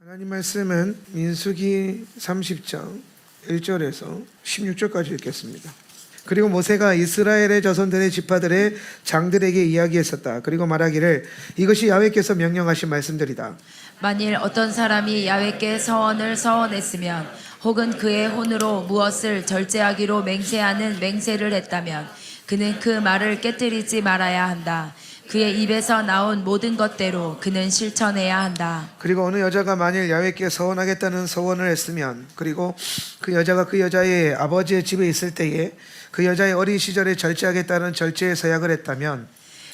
하나님 말씀은 민수기 30장 1절에서 16절까지 읽겠습니다. 그리고 모세가 이스라엘의 자손들의 지파들의 장들에게 이야기했었다. 그리고 말하기를 이것이 야훼께서 명령하신 말씀들이다. 만일 어떤 사람이 야훼께 서원을 서원했으면 혹은 그의 혼으로 무엇을 절제하기로 맹세하는 맹세를 했다면 그는 그 말을 깨뜨리지 말아야 한다. 그의 입에서 나온 모든 것대로 그는 실천해야 한다. 그리고 어느 여자가 만일 야훼께 서원하겠다는 서원을 했으면, 그리고 그 여자가 그 여자의 아버지의 집에 있을 때에 그 여자의 어린 시절에 절제하겠다는 절제의 서약을 했다면,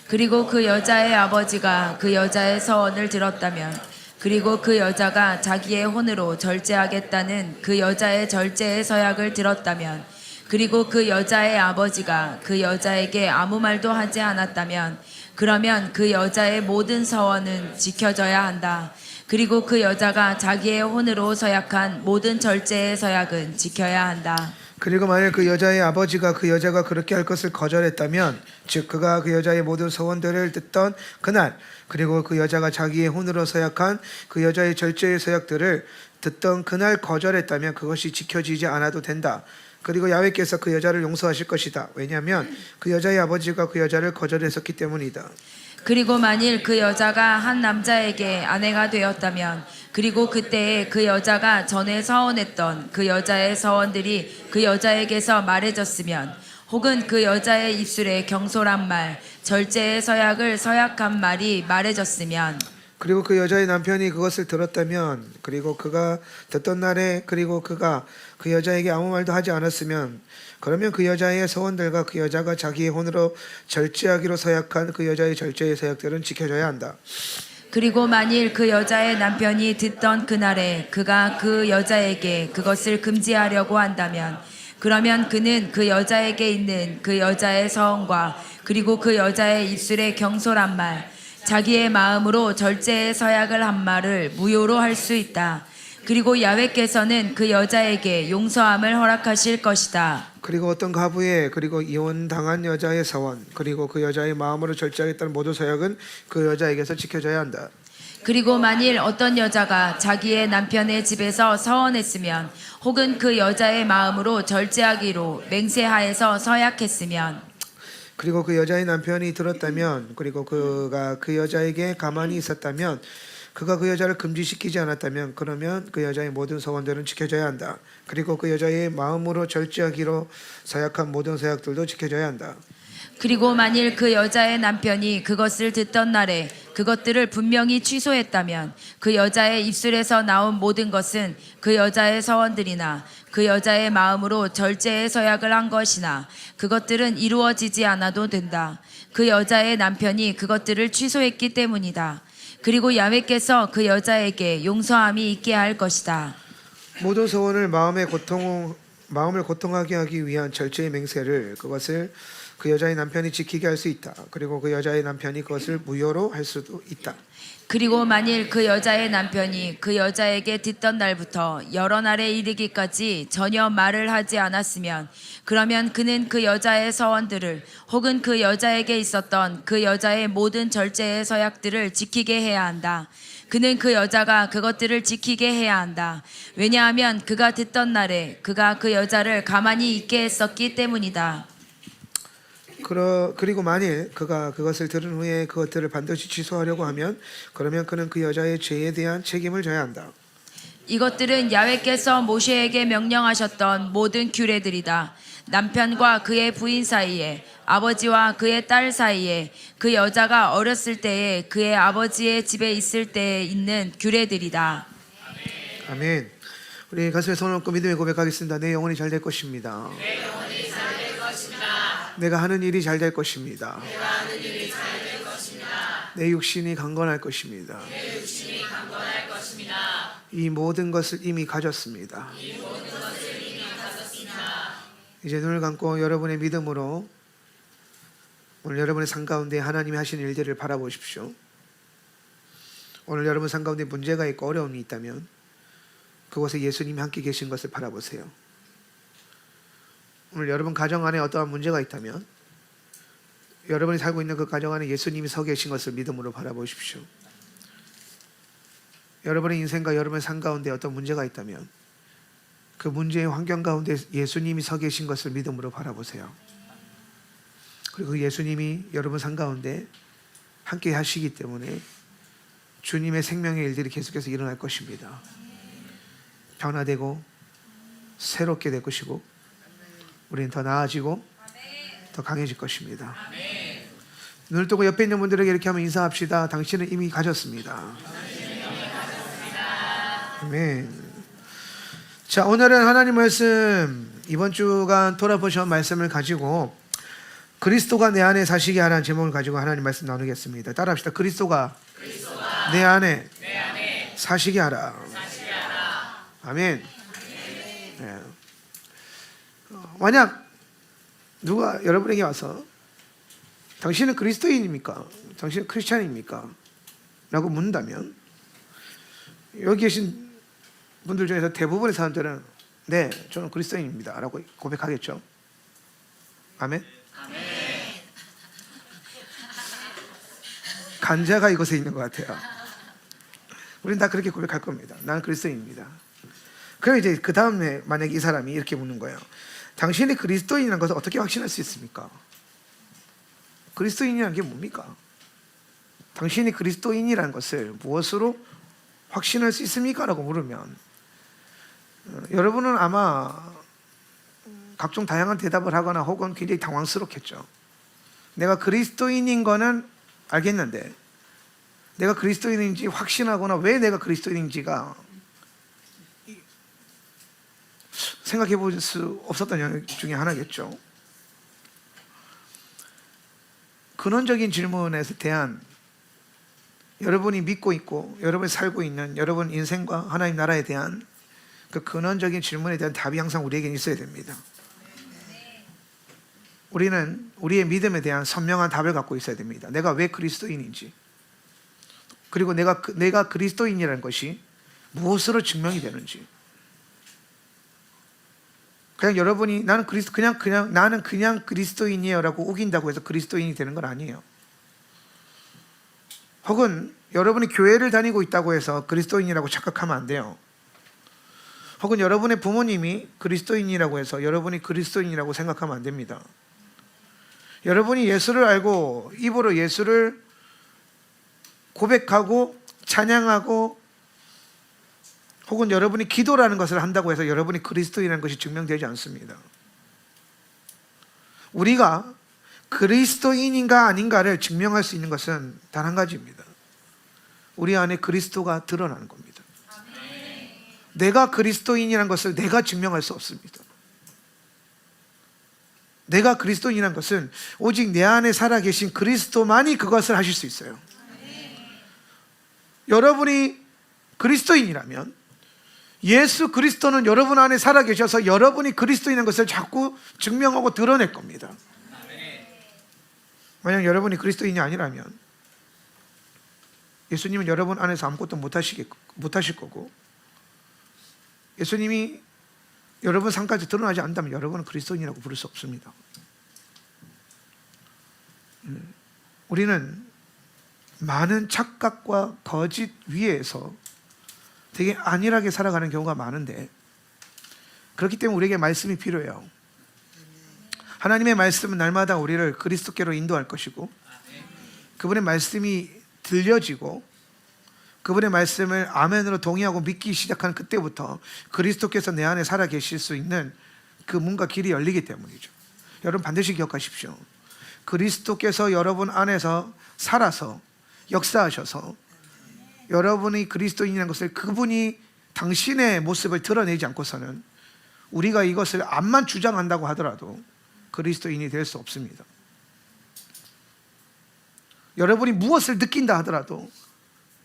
그리고 그 여자의 아버지가 그 여자의 서원을 들었다면, 그리고 그 여자가 자기의 혼으로 절제하겠다는 그 여자의 절제의 서약을 들었다면, 그리고 그 여자의 아버지가 그 여자에게 아무 말도 하지 않았다면, 그러면 그 여자의 모든 서원은 지켜져야 한다. 그리고 그 여자가 자기의 혼으로 서약한 모든 절제의 서약은 지켜야 한다. 그리고 만일 그 여자의 아버지가 그 여자가 그렇게 할 것을 거절했다면, 즉 그가 그 여자의 모든 서원들을 듣던 그날, 그리고 그 여자가 자기의 혼으로 서약한 그 여자의 절제의 서약들을 듣던 그날 거절했다면 그것이 지켜지지 않아도 된다. 그리고 야훼께서 그 여자를 용서하실 것이다. 왜냐하면 그 여자의 아버지가 그 여자를 거절했었기 때문이다. 그리고 만일 그 여자가 한 남자에게 아내가 되었다면, 그리고 그때에 그 여자가 전에 서원했던 그 여자의 서원들이 그 여자에게서 말해졌으면, 혹은 그 여자의 입술에 경솔한 말, 절제의 서약을 서약한 말이 말해졌으면, 그리고 그 여자의 남편이 그것을 들었다면, 그리고 그가 듣던 날에, 그리고 그가 그 여자에게 아무 말도 하지 않았으면, 그러면 그 여자의 서원들과 그 여자가 자기의 혼으로 절제하기로 서약한 그 여자의 절제의 서약들은 지켜져야 한다. 그리고 만일 그 여자의 남편이 듣던 그날에 그가 그 여자에게 그것을 금지하려고 한다면, 그러면 그는 그 여자에게 있는 그 여자의 서원과 그리고 그 여자의 입술에 경솔한 말, 자기의 마음으로 절제의 서약을 한 말을 무효로 할 수 있다. 그리고 야훼께서는 그 여자에게 용서함을 허락하실 것이다. 그리고 어떤 가부의, 그리고 이혼당한 여자의 서원, 그리고 그 여자의 마음으로 절제하겠다는 모든 서약은 그 여자에게서 지켜져야 한다. 그리고 만일 어떤 여자가 자기의 남편의 집에서 서원했으면, 혹은 그 여자의 마음으로 절제하기로 맹세하여서 서약했으면, 그리고 그 여자의 남편이 들었다면, 그리고 그가 그 여자에게 가만히 있었다면, 그가 그 여자를 금지시키지 않았다면, 그러면 그 여자의 모든 서원들은 지켜져야 한다. 그리고 그 여자의 마음으로 절제하기로 서약한 모든 서약들도 지켜져야 한다. 그리고 만일 그 여자의 남편이 그것을 듣던 날에 그것들을 분명히 취소했다면, 그 여자의 입술에서 나온 모든 것은 그 여자의 서원들이나 그 여자의 마음으로 절제의 서약을 한 것이나 그것들은 이루어지지 않아도 된다. 그 여자의 남편이 그것들을 취소했기 때문이다. 그리고 야훼께서 그 여자에게 용서함이 있게 할 것이다. 모든 서원을 마음을 고통하게 하기 위한 절제의 맹세를, 그것을 그 여자의 남편이 지키게 할 수 있다. 그리고 그 여자의 남편이 그것을 무효로 할 수도 있다. 그리고 만일 그 여자의 남편이 그 여자에게 듣던 날부터 여러 날에 이르기까지 전혀 말을 하지 않았으면, 그러면 그는 그 여자의 서원들을 혹은 그 여자에게 있었던 그 여자의 모든 절제의 서약들을 지키게 해야 한다. 그는 그 여자가 그것들을 지키게 해야 한다. 왜냐하면 그가 듣던 날에 그가 그 여자를 가만히 있게 했었기 때문이다. 그리고 만일 그가 그것을 들은 후에 그것들을 반드시 취소하려고 하면, 그러면 그는 그 여자의 죄에 대한 책임을 져야 한다. 이것들은 야훼께서 모세에게 명령하셨던 모든 규례들이다. 남편과 그의 부인 사이에, 아버지와 그의 딸 사이에, 그 여자가 어렸을 때에 그의 아버지의 집에 있을 때에 있는 규례들이다. 아멘. 우리 가슴에 손을 얹고 믿음의 고백하겠습니다. 내 영혼이 잘 될 것입니다. 내가 하는 일이 잘 될 것입니다. 내 육신이 강건할 것입니다. 이 모든 것을 이미 가졌습니다. 이제 눈을 감고 여러분의 믿음으로 오늘 여러분의 삶 가운데 하나님이 하신 일들을 바라보십시오. 오늘 여러분 삶 가운데 문제가 있고 어려움이 있다면 그곳에 예수님이 함께 계신 것을 바라보세요. 오늘 여러분 가정 안에 어떠한 문제가 있다면 여러분이 살고 있는 그 가정 안에 예수님이 서 계신 것을 믿음으로 바라보십시오. 여러분의 인생과 여러분의 삶 가운데 어떤 문제가 있다면 그 문제의 환경 가운데 예수님이 서 계신 것을 믿음으로 바라보세요. 그리고 그 예수님이 여러분 삶 가운데 함께 하시기 때문에 주님의 생명의 일들이 계속해서 일어날 것입니다. 변화되고 새롭게 될 것이고 우리는 더 나아지고 더 강해질 것입니다. 눈을 뜨고 옆에 있는 분들에게 이렇게 하면 인사합시다. 당신은 이미 가졌습니다. 아멘. 자, 오늘은 하나님 말씀 이번 주간 돌아보신 말씀을 가지고 그리스도가 내 안에 사시게 하라는 제목을 가지고 하나님 말씀 나누겠습니다. 따라합시다. 그리스도가 내 안에 사시게 하라. 아멘. 네. 만약 누가 여러분에게 와서 당신은 그리스도인입니까? 당신은 크리스찬입니까? 라고 묻는다면 여기 계신 분들 중에서 대부분의 사람들은 네, 저는 그리스도인입니다 라고 고백하겠죠. 아멘. 간자가 이곳에 있는 것 같아요. 우리는 다 그렇게 고백할 겁니다. 나는 그리스도인입니다. 그럼 이제 그 다음에 만약에 이 사람이 이렇게 묻는 거예요. 당신이 그리스도인이라는 것을 어떻게 확신할 수 있습니까? 그리스도인이라는 게 뭡니까? 당신이 그리스도인이라는 것을 무엇으로 확신할 수 있습니까? 라고 물으면 여러분은 아마 각종 다양한 대답을 하거나 혹은 굉장히 당황스럽겠죠. 내가 그리스도인인 거는 알겠는데 내가 그리스도인인지 확신하거나 왜 내가 그리스도인인지가 생각해 볼 수 없었던 영역 중에 하나겠죠. 근원적인 질문에 대한 여러분이 믿고 있고 여러분이 살고 있는 여러분 인생과 하나님 나라에 대한 그 근원적인 질문에 대한 답이 항상 우리에게 있어야 됩니다. 우리는 우리의 믿음에 대한 선명한 답을 갖고 있어야 됩니다. 내가 왜 그리스도인인지, 그리고 내가 그리스도인이라는 것이 무엇으로 증명이 되는지. 그냥 여러분이 나는 그리스도인이에요라고 우긴다고 해서 그리스도인이 되는 건 아니에요. 혹은 여러분이 교회를 다니고 있다고 해서 그리스도인이라고 착각하면 안 돼요. 혹은 여러분의 부모님이 그리스도인이라고 해서 여러분이 그리스도인이라고 생각하면 안 됩니다. 여러분이 예수를 알고 입으로 예수를 고백하고 찬양하고 혹은 여러분이 기도라는 것을 한다고 해서 여러분이 그리스도인이라는 것이 증명되지 않습니다. 우리가 그리스도인인가 아닌가를 증명할 수 있는 것은 단 한 가지입니다. 우리 안에 그리스도가 드러나는 겁니다. 내가 그리스도인이라는 것을 내가 증명할 수 없습니다. 내가 그리스도인이라는 것은 오직 내 안에 살아계신 그리스도만이 그것을 하실 수 있어요. 여러분이 그리스도인이라면 예수 그리스도는 여러분 안에 살아계셔서 여러분이 그리스도인인 것을 자꾸 증명하고 드러낼 겁니다. 만약 여러분이 그리스도인이 아니라면 예수님은 여러분 안에서 아무것도 못하실 거고, 예수님이 여러분 삶까지 드러나지 않는다면 여러분은 그리스도인이라고 부를 수 없습니다. 우리는 많은 착각과 거짓 위에서 되게 안일하게 살아가는 경우가 많은데, 그렇기 때문에 우리에게 말씀이 필요해요. 하나님의 말씀은 날마다 우리를 그리스도께로 인도할 것이고, 그분의 말씀이 들려지고 그분의 말씀을 아멘으로 동의하고 믿기 시작한 그때부터 그리스도께서 내 안에 살아 계실 수 있는 그 문과 길이 열리기 때문이죠. 여러분 반드시 기억하십시오. 그리스도께서 여러분 안에서 살아서 역사하셔서 여러분이 그리스도인이라는 것을 그분이 당신의 모습을 드러내지 않고서는 우리가 이것을 암만 주장한다고 하더라도 그리스도인이 될 수 없습니다. 여러분이 무엇을 느낀다 하더라도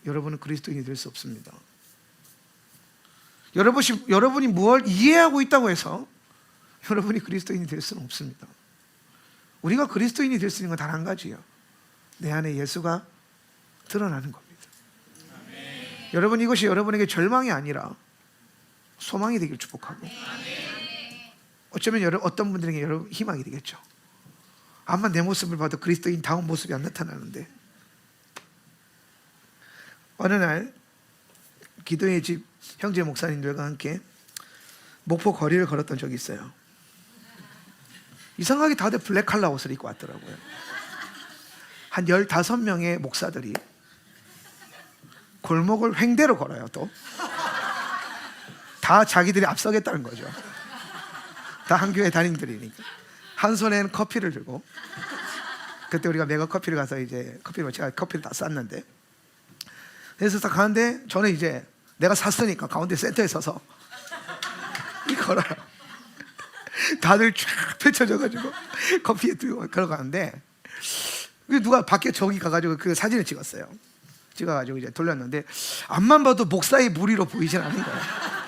여러분은 그리스도인이 될 수 없습니다. 여러분이 무엇을 이해하고 있다고 해서 여러분이 그리스도인이 될 수는 없습니다. 우리가 그리스도인이 될 수 있는 건 단 한 가지예요. 내 안에 예수가 드러나는 겁니다. 여러분, 이것이 여러분에게 절망이 아니라 소망이 되길 축복하고, 어쩌면 어떤 분들에게 여러분 희망이 되겠죠. 아마 내 모습을 봐도 그리스도인 다운 모습이 안 나타나는데, 어느 날 기도의 집 형제 목사님들과 함께 목포 거리를 걸었던 적이 있어요. 이상하게 다들 블랙 칼라 옷을 입고 왔더라고요. 한 15명의 목사들이 골목을 횡대로 걸어요. 또 다 자기들이 앞서겠다는 거죠. 다 한 교회 담임들이니까. 한 손에는 커피를 들고, 그때 우리가 메가 커피를 가서 이제 제가 커피를 다 쌌는데, 그래서 딱 가는데 저는 이제 내가 샀으니까 가운데 센터에 서서 이 걸어요. 다들 쫙 펼쳐져가지고 커피에 들고 걸어가는데, 누가 밖에 저기 가가지고 그 사진을 찍어가지고 이제 돌렸는데, 앞만 봐도 목사의 무리로 보이진 않은 거예요.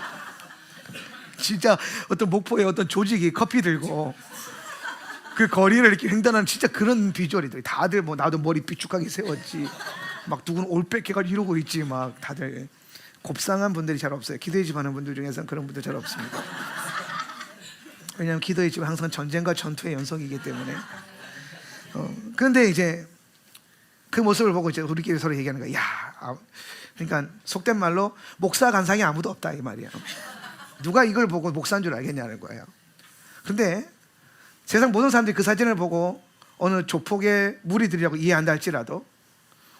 진짜 어떤 목포의 어떤 조직이 커피 들고 그 거리를 이렇게 횡단하는 진짜 그런 비주얼이더라고요. 다들 뭐 나도 머리 삐죽하게 세웠지, 막 누구는 올백해가 이러고 있지, 막 다들 곱상한 분들이 잘 없어요. 기도의 집 하는 분들 중에서는 그런 분들 잘 없습니다. 왜냐하면 기도의 집은 항상 전쟁과 전투의 연속이기 때문에. 그런데 이제 그 모습을 보고 이제 우리끼리 서로 얘기하는 거야. 그러니까 속된 말로 목사 간상이 아무도 없다 이 말이야. 누가 이걸 보고 목사인 줄 알겠냐는 거예요. 근데 세상 모든 사람들이 그 사진을 보고 어느 조폭의 무리들이라고 이해한다 할지라도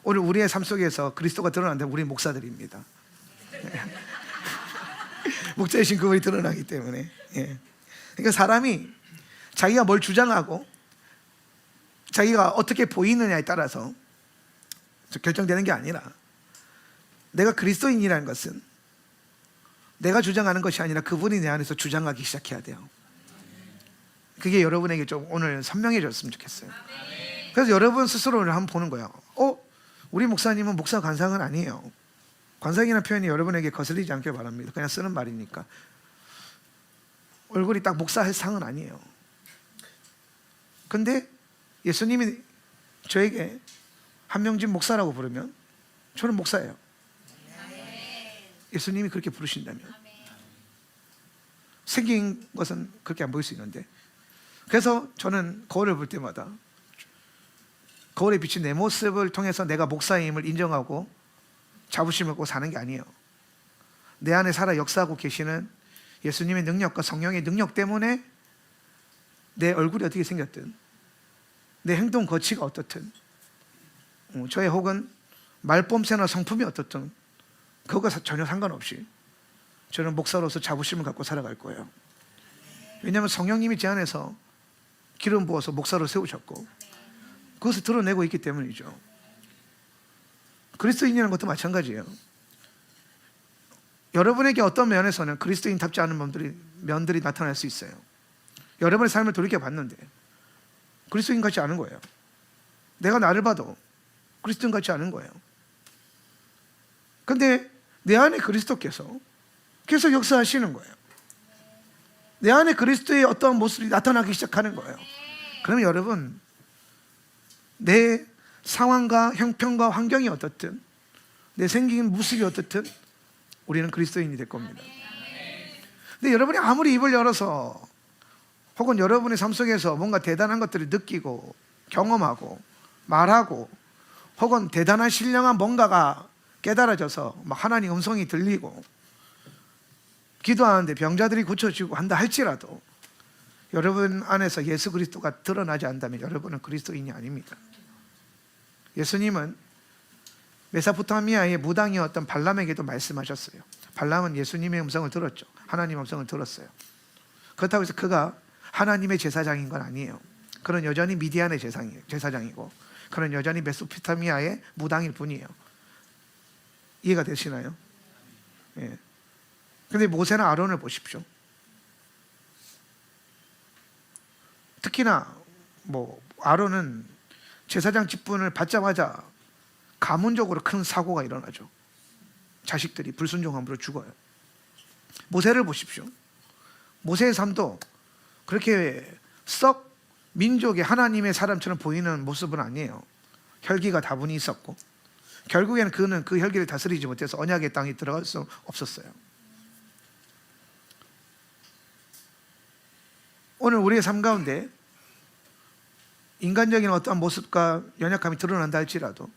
오늘 우리의 삶 속에서 그리스도가 드러난다면 우리 목사들입니다. 목자이신 그분이 드러나기 때문에. 그러니까 사람이 자기가 뭘 주장하고 자기가 어떻게 보이느냐에 따라서 결정되는 게 아니라, 내가 그리스도인이라는 것은 내가 주장하는 것이 아니라 그분이 내 안에서 주장하기 시작해야 돼요. 그게 여러분에게 좀 오늘 선명해졌으면 좋겠어요. 그래서 여러분 스스로를 한번 보는 거예요. 우리 목사님은 목사 관상은 아니에요. 관상이라는 표현이 여러분에게 거슬리지 않길 바랍니다. 그냥 쓰는 말이니까. 얼굴이 딱 목사 할 상은 아니에요. 근데 예수님이 저에게 한명진 목사라고 부르면 저는 목사예요. 예수님이 그렇게 부르신다면. 생긴 것은 그렇게 안 보일 수 있는데, 그래서 저는 거울을 볼 때마다 거울에 비친 내 모습을 통해서 내가 목사임을 인정하고 자부심을 갖고 사는 게 아니에요. 내 안에 살아 역사하고 계시는 예수님의 능력과 성령의 능력 때문에 내 얼굴이 어떻게 생겼든, 내 행동 거치가 어떻든, 저의 혹은 말뽐새나 성품이 어떻든 그거가 전혀 상관없이 저는 목사로서 자부심을 갖고 살아갈 거예요. 왜냐하면 성령님이 제 안에서 기름 부어서 목사로 세우셨고 그것을 드러내고 있기 때문이죠. 그리스도인이라는 것도 마찬가지예요. 여러분에게 어떤 면에서는 그리스도인답지 않은 면들이 나타날 수 있어요. 여러분의 삶을 돌이켜봤는데 그리스도인 같지 않은 거예요. 내가 나를 봐도 그리스도인 같지 않은 거예요. 근데 내 안에 그리스도께서 계속 역사하시는 거예요. 내 안에 그리스도의 어떤 모습이 나타나기 시작하는 거예요. 그러면 여러분, 내 상황과 형편과 환경이 어떻든, 내 생긴 모습이 어떻든 우리는 그리스도인이 될 겁니다. 근데 여러분이 아무리 입을 열어서 혹은 여러분의 삶 속에서 뭔가 대단한 것들을 느끼고 경험하고 말하고 혹은 대단한 신령한 뭔가가 깨달아져서 막 하나님 음성이 들리고 기도하는데 병자들이 고쳐지고 한다 할지라도 여러분 안에서 예수 그리스도가 드러나지 않다면 여러분은 그리스도인이 아닙니다. 예수님은 메소포타미아의 무당이었던 발람에게도 말씀하셨어요. 발람은 예수님의 음성을 들었죠. 하나님의 음성을 들었어요. 그렇다고 해서 그가 하나님의 제사장인 건 아니에요. 그는 여전히 미디안의 제사장이고 그는 여전히 메소포타미아의 무당일 뿐이에요. 이해가 되시나요? 예. 근데 모세나 아론을 보십시오. 특히나 아론은 제사장 직분을 받자마자 가문적으로 큰 사고가 일어나죠. 자식들이 불순종함으로 죽어요. 모세를 보십시오. 모세의 삶도 그렇게 썩 민족의 하나님의 사람처럼 보이는 모습은 아니에요. 혈기가 다분히 있었고 결국에는 그는 그 혈기를 다스리지 못해서 언약의 땅에 들어갈 수 없었어요. 오늘 우리의 삶 가운데 인간적인 어떠한 모습과 연약함이 드러난다 할지라도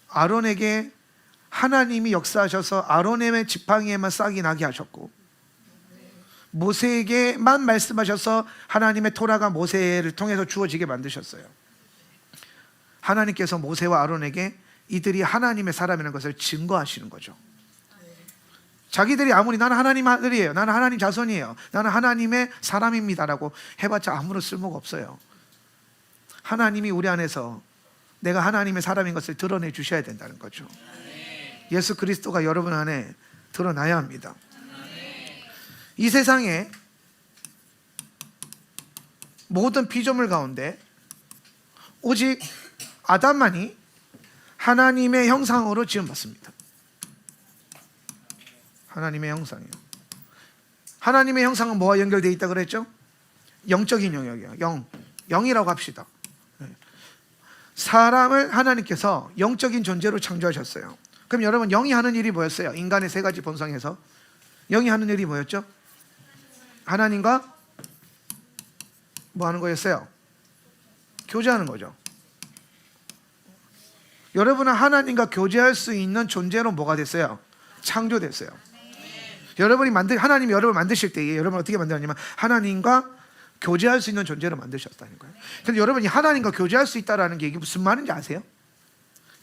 아론에게 하나님이 역사하셔서 아론의 지팡이에만 싹이 나게 하셨고, 모세에게만 말씀하셔서 하나님의 토라가 모세를 통해서 주어지게 만드셨어요. 하나님께서 모세와 아론에게 이들이 하나님의 사람이라는 것을 증거하시는 거죠. 자기들이 아무리 나는 하나님 아들이에요, 나는 하나님 자손이에요, 나는 하나님의 사람입니다라고 해봤자 아무런 쓸모가 없어요. 하나님이 우리 안에서 내가 하나님의 사람인 것을 드러내 주셔야 된다는 거죠. 예수 그리스도가 여러분 안에 드러나야 합니다. 이 세상에 모든 피조물 가운데 오직 아담만이 하나님의 형상으로 지음받습니다. 하나님의 형상이요. 하나님의 형상은 뭐와 연결되어 있다 그랬죠? 영적인 영역이에요. 영이라고 합시다. 사람을 하나님께서 영적인 존재로 창조하셨어요. 그럼 여러분, 영이 하는 일이 뭐였어요? 인간의 세 가지 본성에서 영이 하는 일이 뭐였죠? 하나님과 뭐 하는 거였어요? 교제하는 거죠. 여러분은 하나님과 교제할 수 있는 존재로 뭐가 됐어요? 창조됐어요. 하나님이 여러분을 만드실 때에 여러분을 어떻게 만들었냐면 하나님과 교제할 수 있는 존재로 만드셨다는 거예요. 근데 여러분이 하나님과 교제할 수 있다는 게 이게 무슨 말인지 아세요?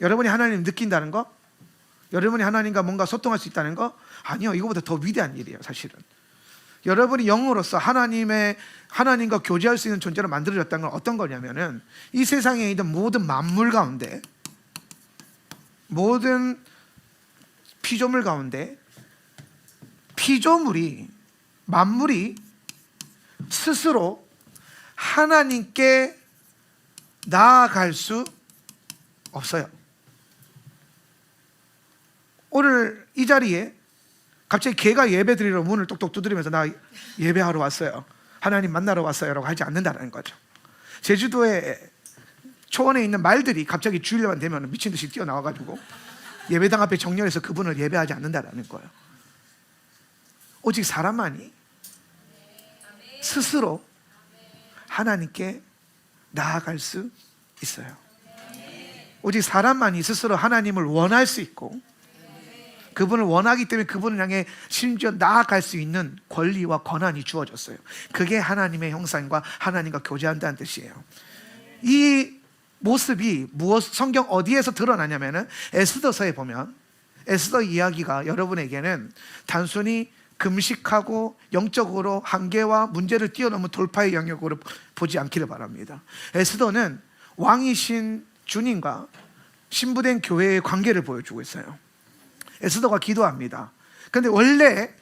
여러분이 하나님을 느낀다는 거? 여러분이 하나님과 뭔가 소통할 수 있다는 거? 아니요, 이거보다 더 위대한 일이에요. 사실은 여러분이 영으로서 하나님과 교제할 수 있는 존재로 만들어졌다는 건 어떤 거냐면은 이 세상에 있는 모든 만물 가운데, 모든 피조물 가운데 만물이 스스로 하나님께 나아갈 수 없어요. 오늘 이 자리에 갑자기 개가 예배 드리러 문을 똑똑 두드리면서 나 예배하러 왔어요, 하나님 만나러 왔어요 라고 하지 않는다는 거죠. 제주도에 초원에 있는 말들이 갑자기 주일만 되면 미친 듯이 뛰어나와가지고 예배당 앞에 정렬해서 그분을 예배하지 않는다는 거예요. 오직 사람만이 스스로 하나님께 나아갈 수 있어요. 오직 사람만이 스스로 하나님을 원할 수 있고, 그분을 원하기 때문에 그분을 향해 심지어 나아갈 수 있는 권리와 권한이 주어졌어요. 그게 하나님의 형상과 하나님과 교제한다는 뜻이에요. 이 모습이 성경 어디에서 드러나냐면은 에스더서에 보면, 에스더 이야기가 여러분에게는 단순히 금식하고 영적으로 한계와 문제를 뛰어넘은 돌파의 영역으로 보지 않기를 바랍니다. 에스더는 왕이신 주님과 신부된 교회의 관계를 보여주고 있어요. 에스더가 기도합니다. 그런데 원래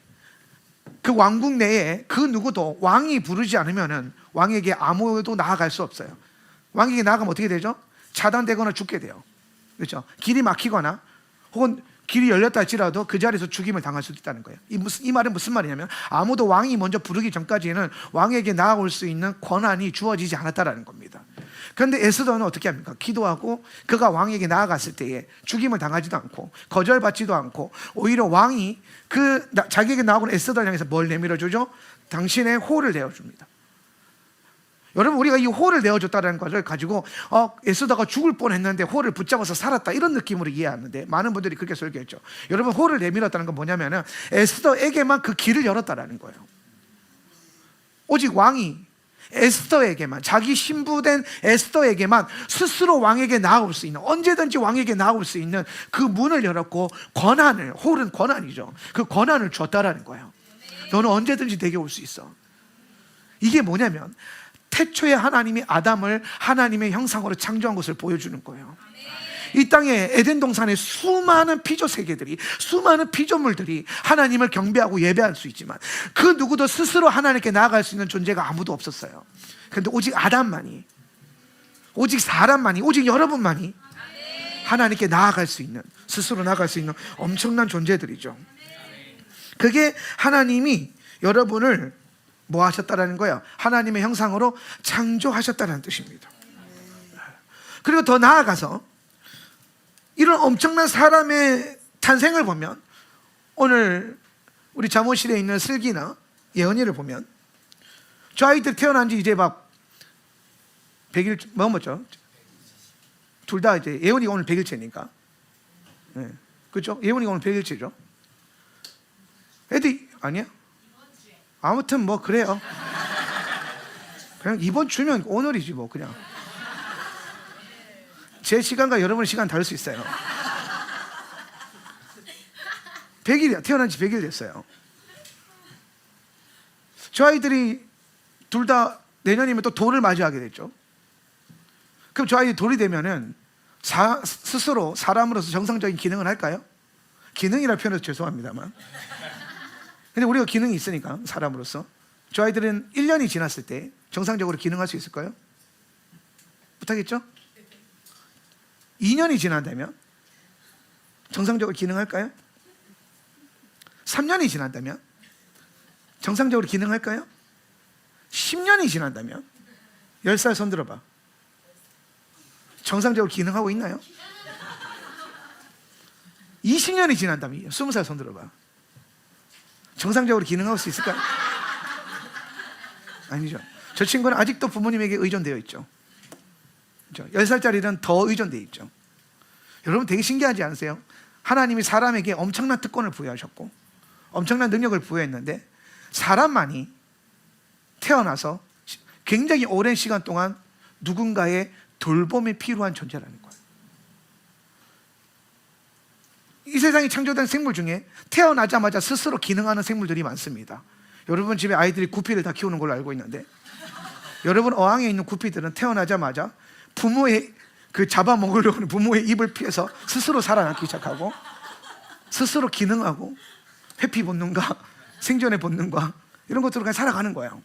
그 왕국 내에 그 누구도 왕이 부르지 않으면은 왕에게 아무도 나아갈 수 없어요. 왕에게 나아가면 어떻게 되죠? 차단되거나 죽게 돼요. 그렇죠? 길이 막히거나 혹은 길이 열렸다 할지라도 그 자리에서 죽임을 당할 수도 있다는 거예요. 이 말은 무슨 말이냐면 아무도 왕이 먼저 부르기 전까지는 왕에게 나아올 수 있는 권한이 주어지지 않았다는 겁니다. 그런데 에스더는 어떻게 합니까? 기도하고 그가 왕에게 나아갔을 때에 죽임을 당하지도 않고 거절받지도 않고, 오히려 왕이 자기에게 나아오는 에스더를 향해서 뭘 내밀어주죠? 당신의 호를 내어줍니다. 여러분, 우리가 이 호를 내어줬다는 것을 가지고 에스더가 죽을 뻔했는데 호를 붙잡아서 살았다, 이런 느낌으로 이해하는데 많은 분들이 그렇게 설교했죠. 여러분, 호를 내밀었다는 건 뭐냐면은 에스더에게만 그 길을 열었다라는 거예요. 오직 왕이 에스더에게만, 자기 신부된 에스더에게만 스스로 왕에게 나아올 수 있는, 언제든지 왕에게 나아올 수 있는 그 문을 열었고, 권한을, 홀은 권한이죠, 그 권한을 줬다라는 거예요. 너는 언제든지 내게 올 수 있어. 이게 뭐냐면 태초에 하나님이 아담을 하나님의 형상으로 창조한 것을 보여주는 거예요. 이 땅에 에덴 동산의 수많은 피조 세계들이, 수많은 피조물들이 하나님을 경배하고 예배할 수 있지만 그 누구도 스스로 하나님께 나아갈 수 있는 존재가 아무도 없었어요. 그런데 오직 아담만이, 오직 사람만이, 오직 여러분만이 하나님께 나아갈 수 있는, 스스로 나아갈 수 있는 엄청난 존재들이죠. 그게 하나님이 여러분을 뭐 하셨다라는 거예요? 하나님의 형상으로 창조하셨다는 뜻입니다. 그리고 더 나아가서 이런 엄청난 사람의 탄생을 보면, 오늘 우리 잠옷실에 있는 슬기나 예언이를 보면 저 아이들 태어난 지 이제 막 100일 넘었죠. 둘 다 이제 예언이가 오늘 100일째니까. 네. 그죠? 예원이가 오늘 100일째죠. 에디 아니야? 아무튼 뭐 그래요. 그냥 이번 주면 오늘이지 뭐. 그냥 제 시간과 여러분의 시간 다를 수 있어요. 100일이야. 태어난 지 100일 됐어요. 저 아이들이 둘 다 내년이면 또 돌을 맞이하게 됐죠. 그럼 저 아이들이 돌이 되면은 스스로 사람으로서 정상적인 기능을 할까요? 기능이라 표현해서 죄송합니다만, 근데 우리가 기능이 있으니까 사람으로서. 저 아이들은 1년이 지났을 때 정상적으로 기능할 수 있을까요? 못하겠죠? 2년이 지난다면 정상적으로 기능할까요? 3년이 지난다면 정상적으로 기능할까요? 10년이 지난다면 10살 손 들어봐. 정상적으로 기능하고 있나요? 20년이 지난다면 20살 손 들어봐. 정상적으로 기능할 수 있을까요? 아니죠. 저 친구는 아직도 부모님에게 의존되어 있죠. 10살짜리는 더 의존되어 있죠. 여러분 되게 신기하지 않으세요? 하나님이 사람에게 엄청난 특권을 부여하셨고 엄청난 능력을 부여했는데 사람만이 태어나서 굉장히 오랜 시간 동안 누군가의 돌봄이 필요한 존재라는 거예요. 이 세상에 창조된 생물 중에 태어나자마자 스스로 기능하는 생물들이 많습니다. 여러분 집에 아이들이 구피를 다 키우는 걸로 알고 있는데, 여러분 어항에 있는 구피들은 태어나자마자 부모의 그 잡아먹으려고 하는 부모의 입을 피해서 스스로 살아남기 시작하고 스스로 기능하고 회피 본능과 생존의 본능과 이런 것들로 그냥 살아가는 거예요.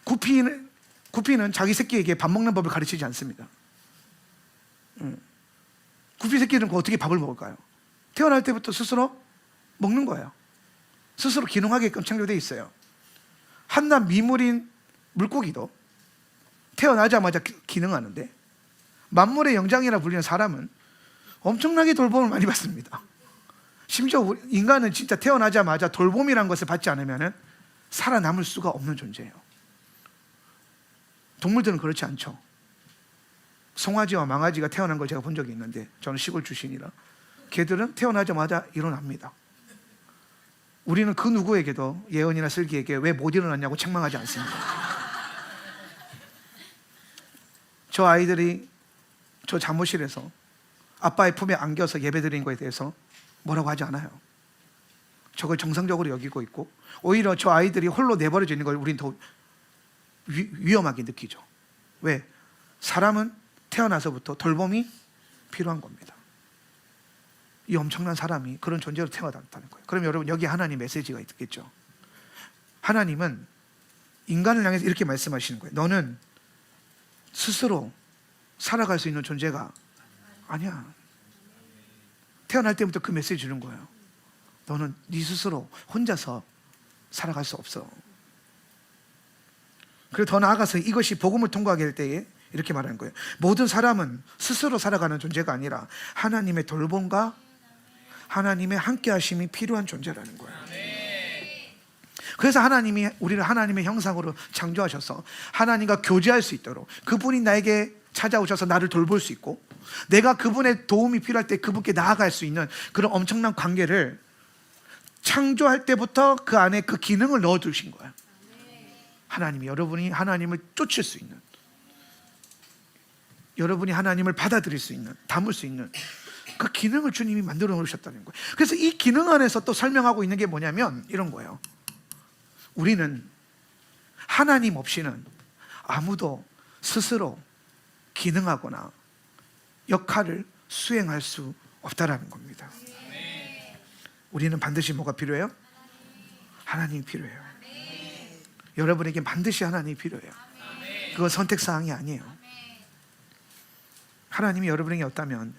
구피는 자기 새끼에게 밥 먹는 법을 가르치지 않습니다. 구피 새끼들은 어떻게 밥을 먹을까요? 태어날 때부터 스스로 먹는 거예요. 스스로 기능하게끔 창조되어 있어요. 한낱 미물인 물고기도 태어나자마자 기능하는데, 만물의 영장이라 불리는 사람은 엄청나게 돌봄을 많이 받습니다. 심지어 인간은 진짜 태어나자마자 돌봄이라는 것을 받지 않으면 살아남을 수가 없는 존재예요. 동물들은 그렇지 않죠. 송아지와 망아지가 태어난 걸 제가 본 적이 있는데, 저는 시골 출신이라 개들은 태어나자마자 일어납니다. 우리는 그 누구에게도, 예언이나 슬기에게 왜 못 일어났냐고 책망하지 않습니다. 저 아이들이 저 잠옷실에서 아빠의 품에 안겨서 예배드린 거에 대해서 뭐라고 하지 않아요. 저걸 정상적으로 여기고 있고, 오히려 저 아이들이 홀로 내버려져 있는 걸 우린 더 위험하게 느끼죠. 왜? 사람은 태어나서부터 돌봄이 필요한 겁니다. 이 엄청난 사람이 그런 존재로 태어났다는 거예요. 그럼 여러분, 여기 하나님 메시지가 있겠죠. 하나님은 인간을 향해서 이렇게 말씀하시는 거예요. 너는 스스로 살아갈 수 있는 존재가 아니야. 태어날 때부터 그 메시지 주는 거예요. 너는 네 스스로 혼자서 살아갈 수 없어. 그리고 더 나아가서 이것이 복음을 통과하게 될 때에 이렇게 말하는 거예요. 모든 사람은 스스로 살아가는 존재가 아니라 하나님의 돌봄과 하나님의 함께 하심이 필요한 존재라는 거예요. 그래서 하나님이 우리를 하나님의 형상으로 창조하셔서 하나님과 교제할 수 있도록, 그분이 나에게 찾아오셔서 나를 돌볼 수 있고 내가 그분의 도움이 필요할 때 그분께 나아갈 수 있는 그런 엄청난 관계를 창조할 때부터 그 안에 그 기능을 넣어두신 거예요. 하나님이 여러분이 하나님을 쫓을 수 있는, 여러분이 하나님을 받아들일 수 있는, 담을 수 있는 그 기능을 주님이 만들어 놓으셨다는 거예요. 그래서 이 기능 안에서 또 설명하고 있는 게 뭐냐면 이런 거예요. 우리는 하나님 없이는 아무도 스스로 기능하거나 역할을 수행할 수 없다라는 겁니다. 우리는 반드시 뭐가 필요해요? 하나님이 필요해요. 여러분에게 반드시 하나님이 필요해요. 그건 선택사항이 아니에요. 하나님이 여러분에게 없다면,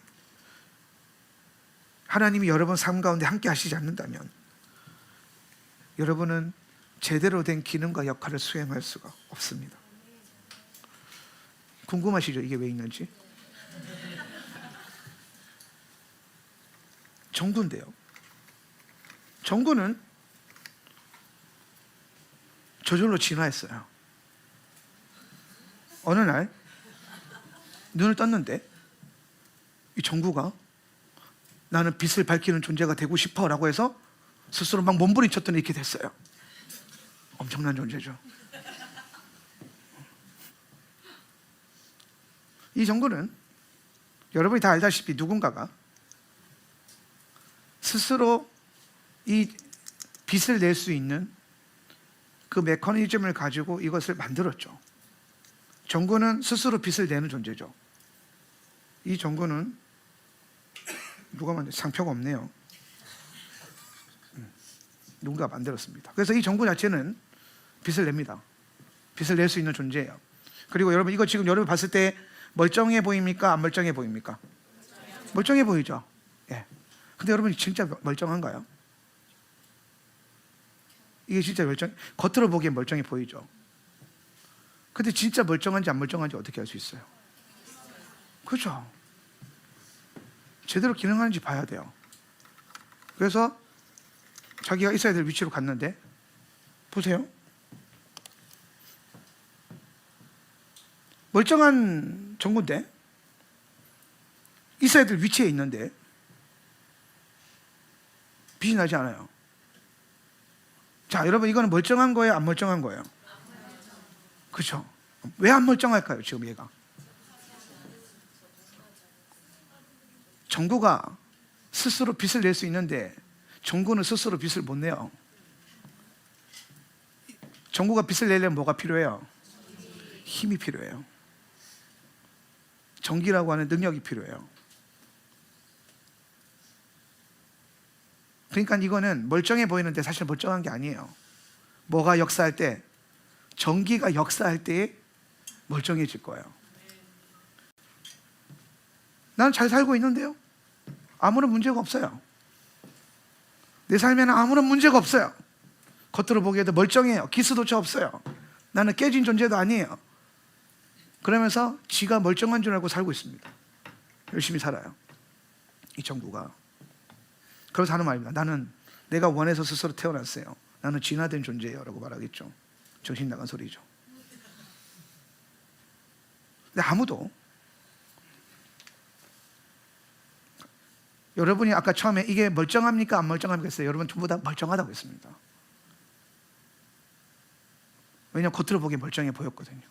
하나님이 여러분 삶 가운데 함께 하시지 않는다면 여러분은 제대로 된 기능과 역할을 수행할 수가 없습니다. 궁금하시죠? 이게 왜 있는지? 정구인데요. 정구는 저절로 진화했어요. 어느 날 눈을 떴는데 이 정구가 나는 빛을 밝히는 존재가 되고 싶어라고 해서 스스로 막 몸부림쳤더니 이렇게 됐어요. 엄청난 존재죠. 이 정도는 여러분이 다 알다시피 누군가가 스스로 이 빛을 낼 수 있는 그 메커니즘을 가지고 이것을 만들었죠. 전구는 스스로 빛을 내는 존재죠. 이 전구는 누가 만든 상표가 없네요. 누군가 만들었습니다. 그래서 이 전구 자체는 빛을 냅니다. 빛을 낼 수 있는 존재예요. 그리고 여러분 이거 지금 여러분 봤을 때 멀쩡해 보입니까? 안 멀쩡해 보입니까? 멀쩡해 보이죠. 예. 근데 여러분이 진짜 멀쩡한가요? 이게 진짜 겉으로 보기엔 멀쩡해 보이죠. 근데 진짜 멀쩡한지 안 멀쩡한지 어떻게 알 수 있어요? 그렇죠. 제대로 기능하는지 봐야 돼요. 그래서 자기가 있어야 될 위치로 갔는데 보세요. 멀쩡한 전구인데 있어야 될 위치에 있는데 빛이 나지 않아요. 자, 여러분 이거는 멀쩡한 거예요? 안 멀쩡한 거예요? 그렇죠. 왜 안 멀쩡할까요? 지금 얘가 전구가 스스로 빛을 낼 수 있는데 전구는 스스로 빛을 못 내요. 전구가 빛을 내려면 뭐가 필요해요? 힘이 필요해요. 전기라고 하는 능력이 필요해요. 그러니까 이거는 멀쩡해 보이는데 사실 멀쩡한 게 아니에요. 뭐가 역사할 때? 전기가 역사할 때에 멀쩡해질 거예요. 나는 잘 살고 있는데요. 아무런 문제가 없어요. 내 삶에는 아무런 문제가 없어요. 겉으로 보기에도 멀쩡해요. 기스도차 없어요. 나는 깨진 존재도 아니에요. 그러면서 지가 멀쩡한 줄 알고 살고 있습니다. 열심히 살아요. 이 정부가. 그래서 하는 말입니다. 나는 내가 원해서 스스로 태어났어요. 나는 진화된 존재예요 라고 말하겠죠. 정신 나간 소리죠. 근데 아무도 여러분이 아까 처음에 이게 멀쩡합니까 안 멀쩡합니까 했어요. 여러분 전부 다 멀쩡하다고 했습니다. 왜냐하면 겉으로 보기에 멀쩡해 보였거든요.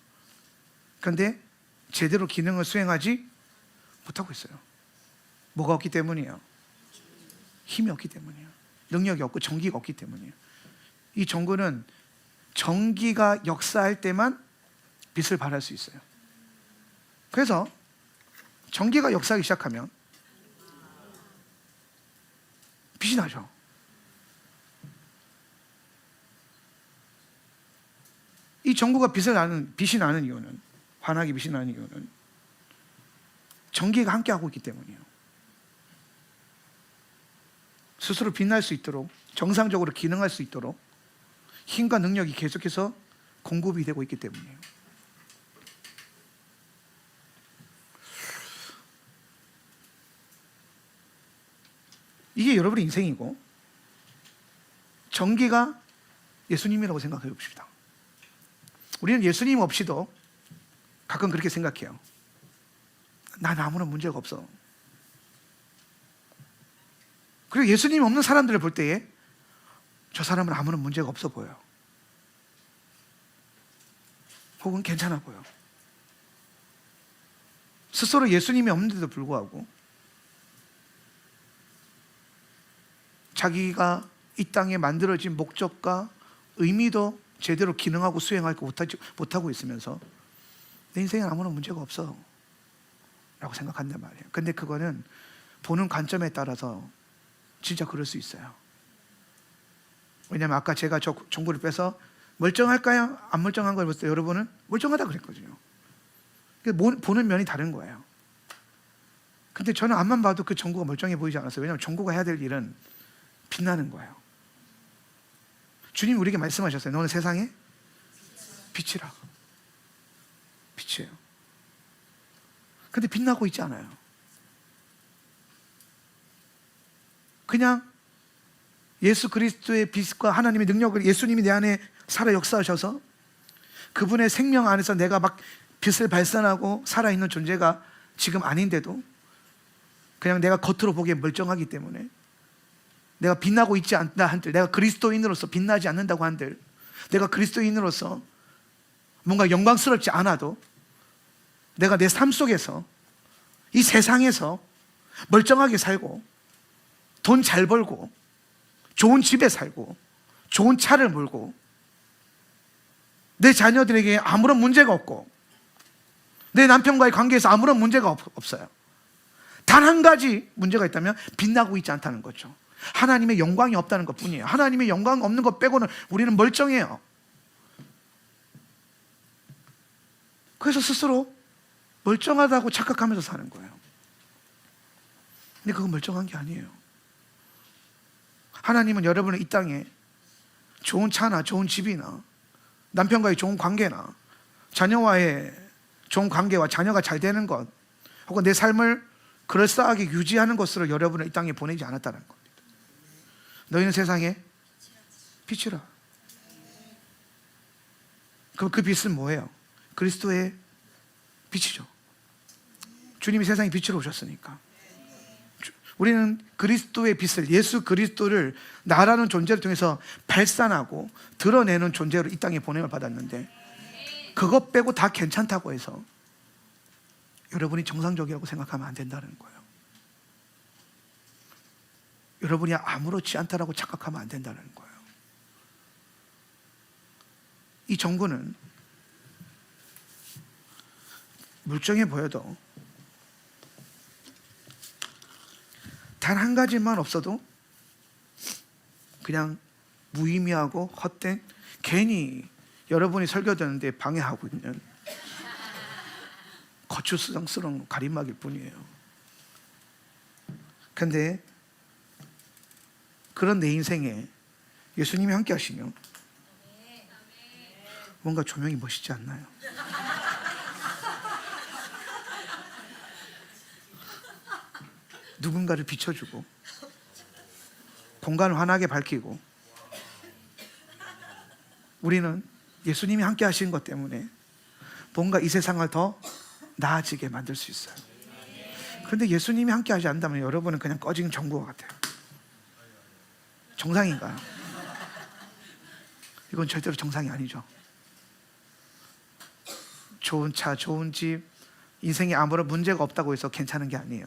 그런데 제대로 기능을 수행하지 못하고 있어요. 뭐가 없기 때문이에요? 힘이 없기 때문이에요. 능력이 없고 전기가 없기 때문이에요. 이 전구는 전기가 역사할 때만 빛을 발할 수 있어요. 그래서 전기가 역사하기 시작하면 빛이 나죠. 이 전구가 빛이 나는 이유는, 환하게 빛이 나는 이유는 전기가 함께하고 있기 때문이에요. 스스로 빛날 수 있도록, 정상적으로 기능할 수 있도록 힘과 능력이 계속해서 공급이 되고 있기 때문이에요. 이게 여러분의 인생이고 전기가 예수님이라고 생각해 봅시다. 우리는 예수님 없이도 가끔 그렇게 생각해요. 난 아무런 문제가 없어. 그리고 예수님 없는 사람들을 볼 때에 저 사람은 아무런 문제가 없어 보여요. 혹은 괜찮아 보여. 스스로 예수님이 없는데도 불구하고 자기가 이 땅에 만들어진 목적과 의미도 제대로 기능하고 수행하고 못하고 있으면서 내 인생에 아무런 문제가 없어 라고 생각한단 말이에요. 근데 그거는 보는 관점에 따라서 진짜 그럴 수 있어요. 왜냐하면 아까 제가 저 전구를 빼서 멀쩡할까요? 안 멀쩡한 걸 볼 때 여러분은 멀쩡하다 그랬거든요. 보는 면이 다른 거예요. 근데 저는 앞만 봐도 그 전구가 멀쩡해 보이지 않았어요. 왜냐하면 전구가 해야 될 일은 빛나는 거예요. 주님 우리에게 말씀하셨어요. 너는 세상에 빛이라. 빛이에요. 근데 빛나고 있지 않아요. 그냥 예수 그리스도의 빛과 하나님의 능력을 예수님이 내 안에 살아 역사하셔서 그분의 생명 안에서 내가 막 빛을 발산하고 살아있는 존재가 지금 아닌데도 그냥 내가 겉으로 보기에 멀쩡하기 때문에, 내가 빛나고 있지 않다 한들, 내가 그리스도인으로서 빛나지 않는다고 한들, 내가 그리스도인으로서 뭔가 영광스럽지 않아도 내가 내 삶 속에서 이 세상에서 멀쩡하게 살고 돈 잘 벌고 좋은 집에 살고 좋은 차를 몰고 내 자녀들에게 아무런 문제가 없고 내 남편과의 관계에서 아무런 문제가 없어요. 단 한 가지 문제가 있다면 빛나고 있지 않다는 거죠. 하나님의 영광이 없다는 것 뿐이에요. 하나님의 영광 없는 것 빼고는 우리는 멀쩡해요. 그래서 스스로 멀쩡하다고 착각하면서 사는 거예요. 근데 그건 멀쩡한 게 아니에요. 하나님은 여러분을 이 땅에 좋은 차나 좋은 집이나 남편과의 좋은 관계나 자녀와의 좋은 관계와 자녀가 잘 되는 것, 혹은 내 삶을 그럴싸하게 유지하는 것으로 여러분을 이 땅에 보내지 않았다는 겁니다. 너희는 세상에 빛이라. 그럼 그 빛은 뭐예요? 그리스도의 빛이죠. 주님이 세상에 빛으로 오셨으니까. 우리는 그리스도의 빛을, 예수 그리스도를 나라는 존재를 통해서 발산하고 드러내는 존재로 이 땅에 보냄을 받았는데, 그것 빼고 다 괜찮다고 해서 여러분이 정상적이라고 생각하면 안 된다는 거예요. 여러분이 아무렇지 않다라고 착각하면 안 된다는 거예요. 이 정부는 멀쩡해 보여도 단 한 가지만 없어도 그냥 무의미하고 헛된, 괜히 여러분이 설교 듣는데 방해하고 있는 거추장스러운 가림막일 뿐이에요. 근데 그런 내 인생에 예수님이 함께 하시면 뭔가 조명이 멋있지 않나요? 누군가를 비춰주고 공간을 환하게 밝히고, 우리는 예수님이 함께 하시는 것 때문에 뭔가 이 세상을 더 나아지게 만들 수 있어요. 그런데 예수님이 함께 하지 않는다면 여러분은 그냥 꺼진 정부 같아요. 정상인가요? 이건 절대로 정상이 아니죠. 좋은 차, 좋은 집, 인생에 아무런 문제가 없다고 해서 괜찮은 게 아니에요.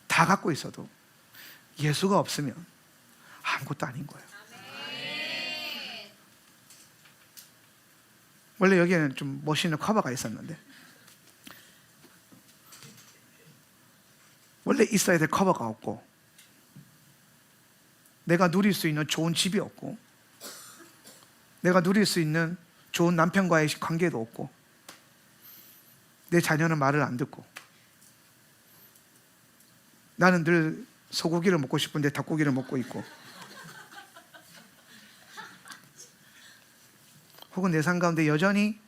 다 갖고 있어도 예수가 없으면 아무것도 아닌 거예요. 원래 여기에는 좀 멋있는 커버가 있었는데, 원래 있어야 될 커버가 없고, 내가 누릴 수 있는 좋은 집이 없고, 내가 누릴 수 있는 좋은 남편과의 관계도 없고, 내 자녀는 말을 안 듣고, 나는 늘 소고기를 먹고 싶은데 닭고기를 먹고 있고, 혹은 내 삶 가운데 여전히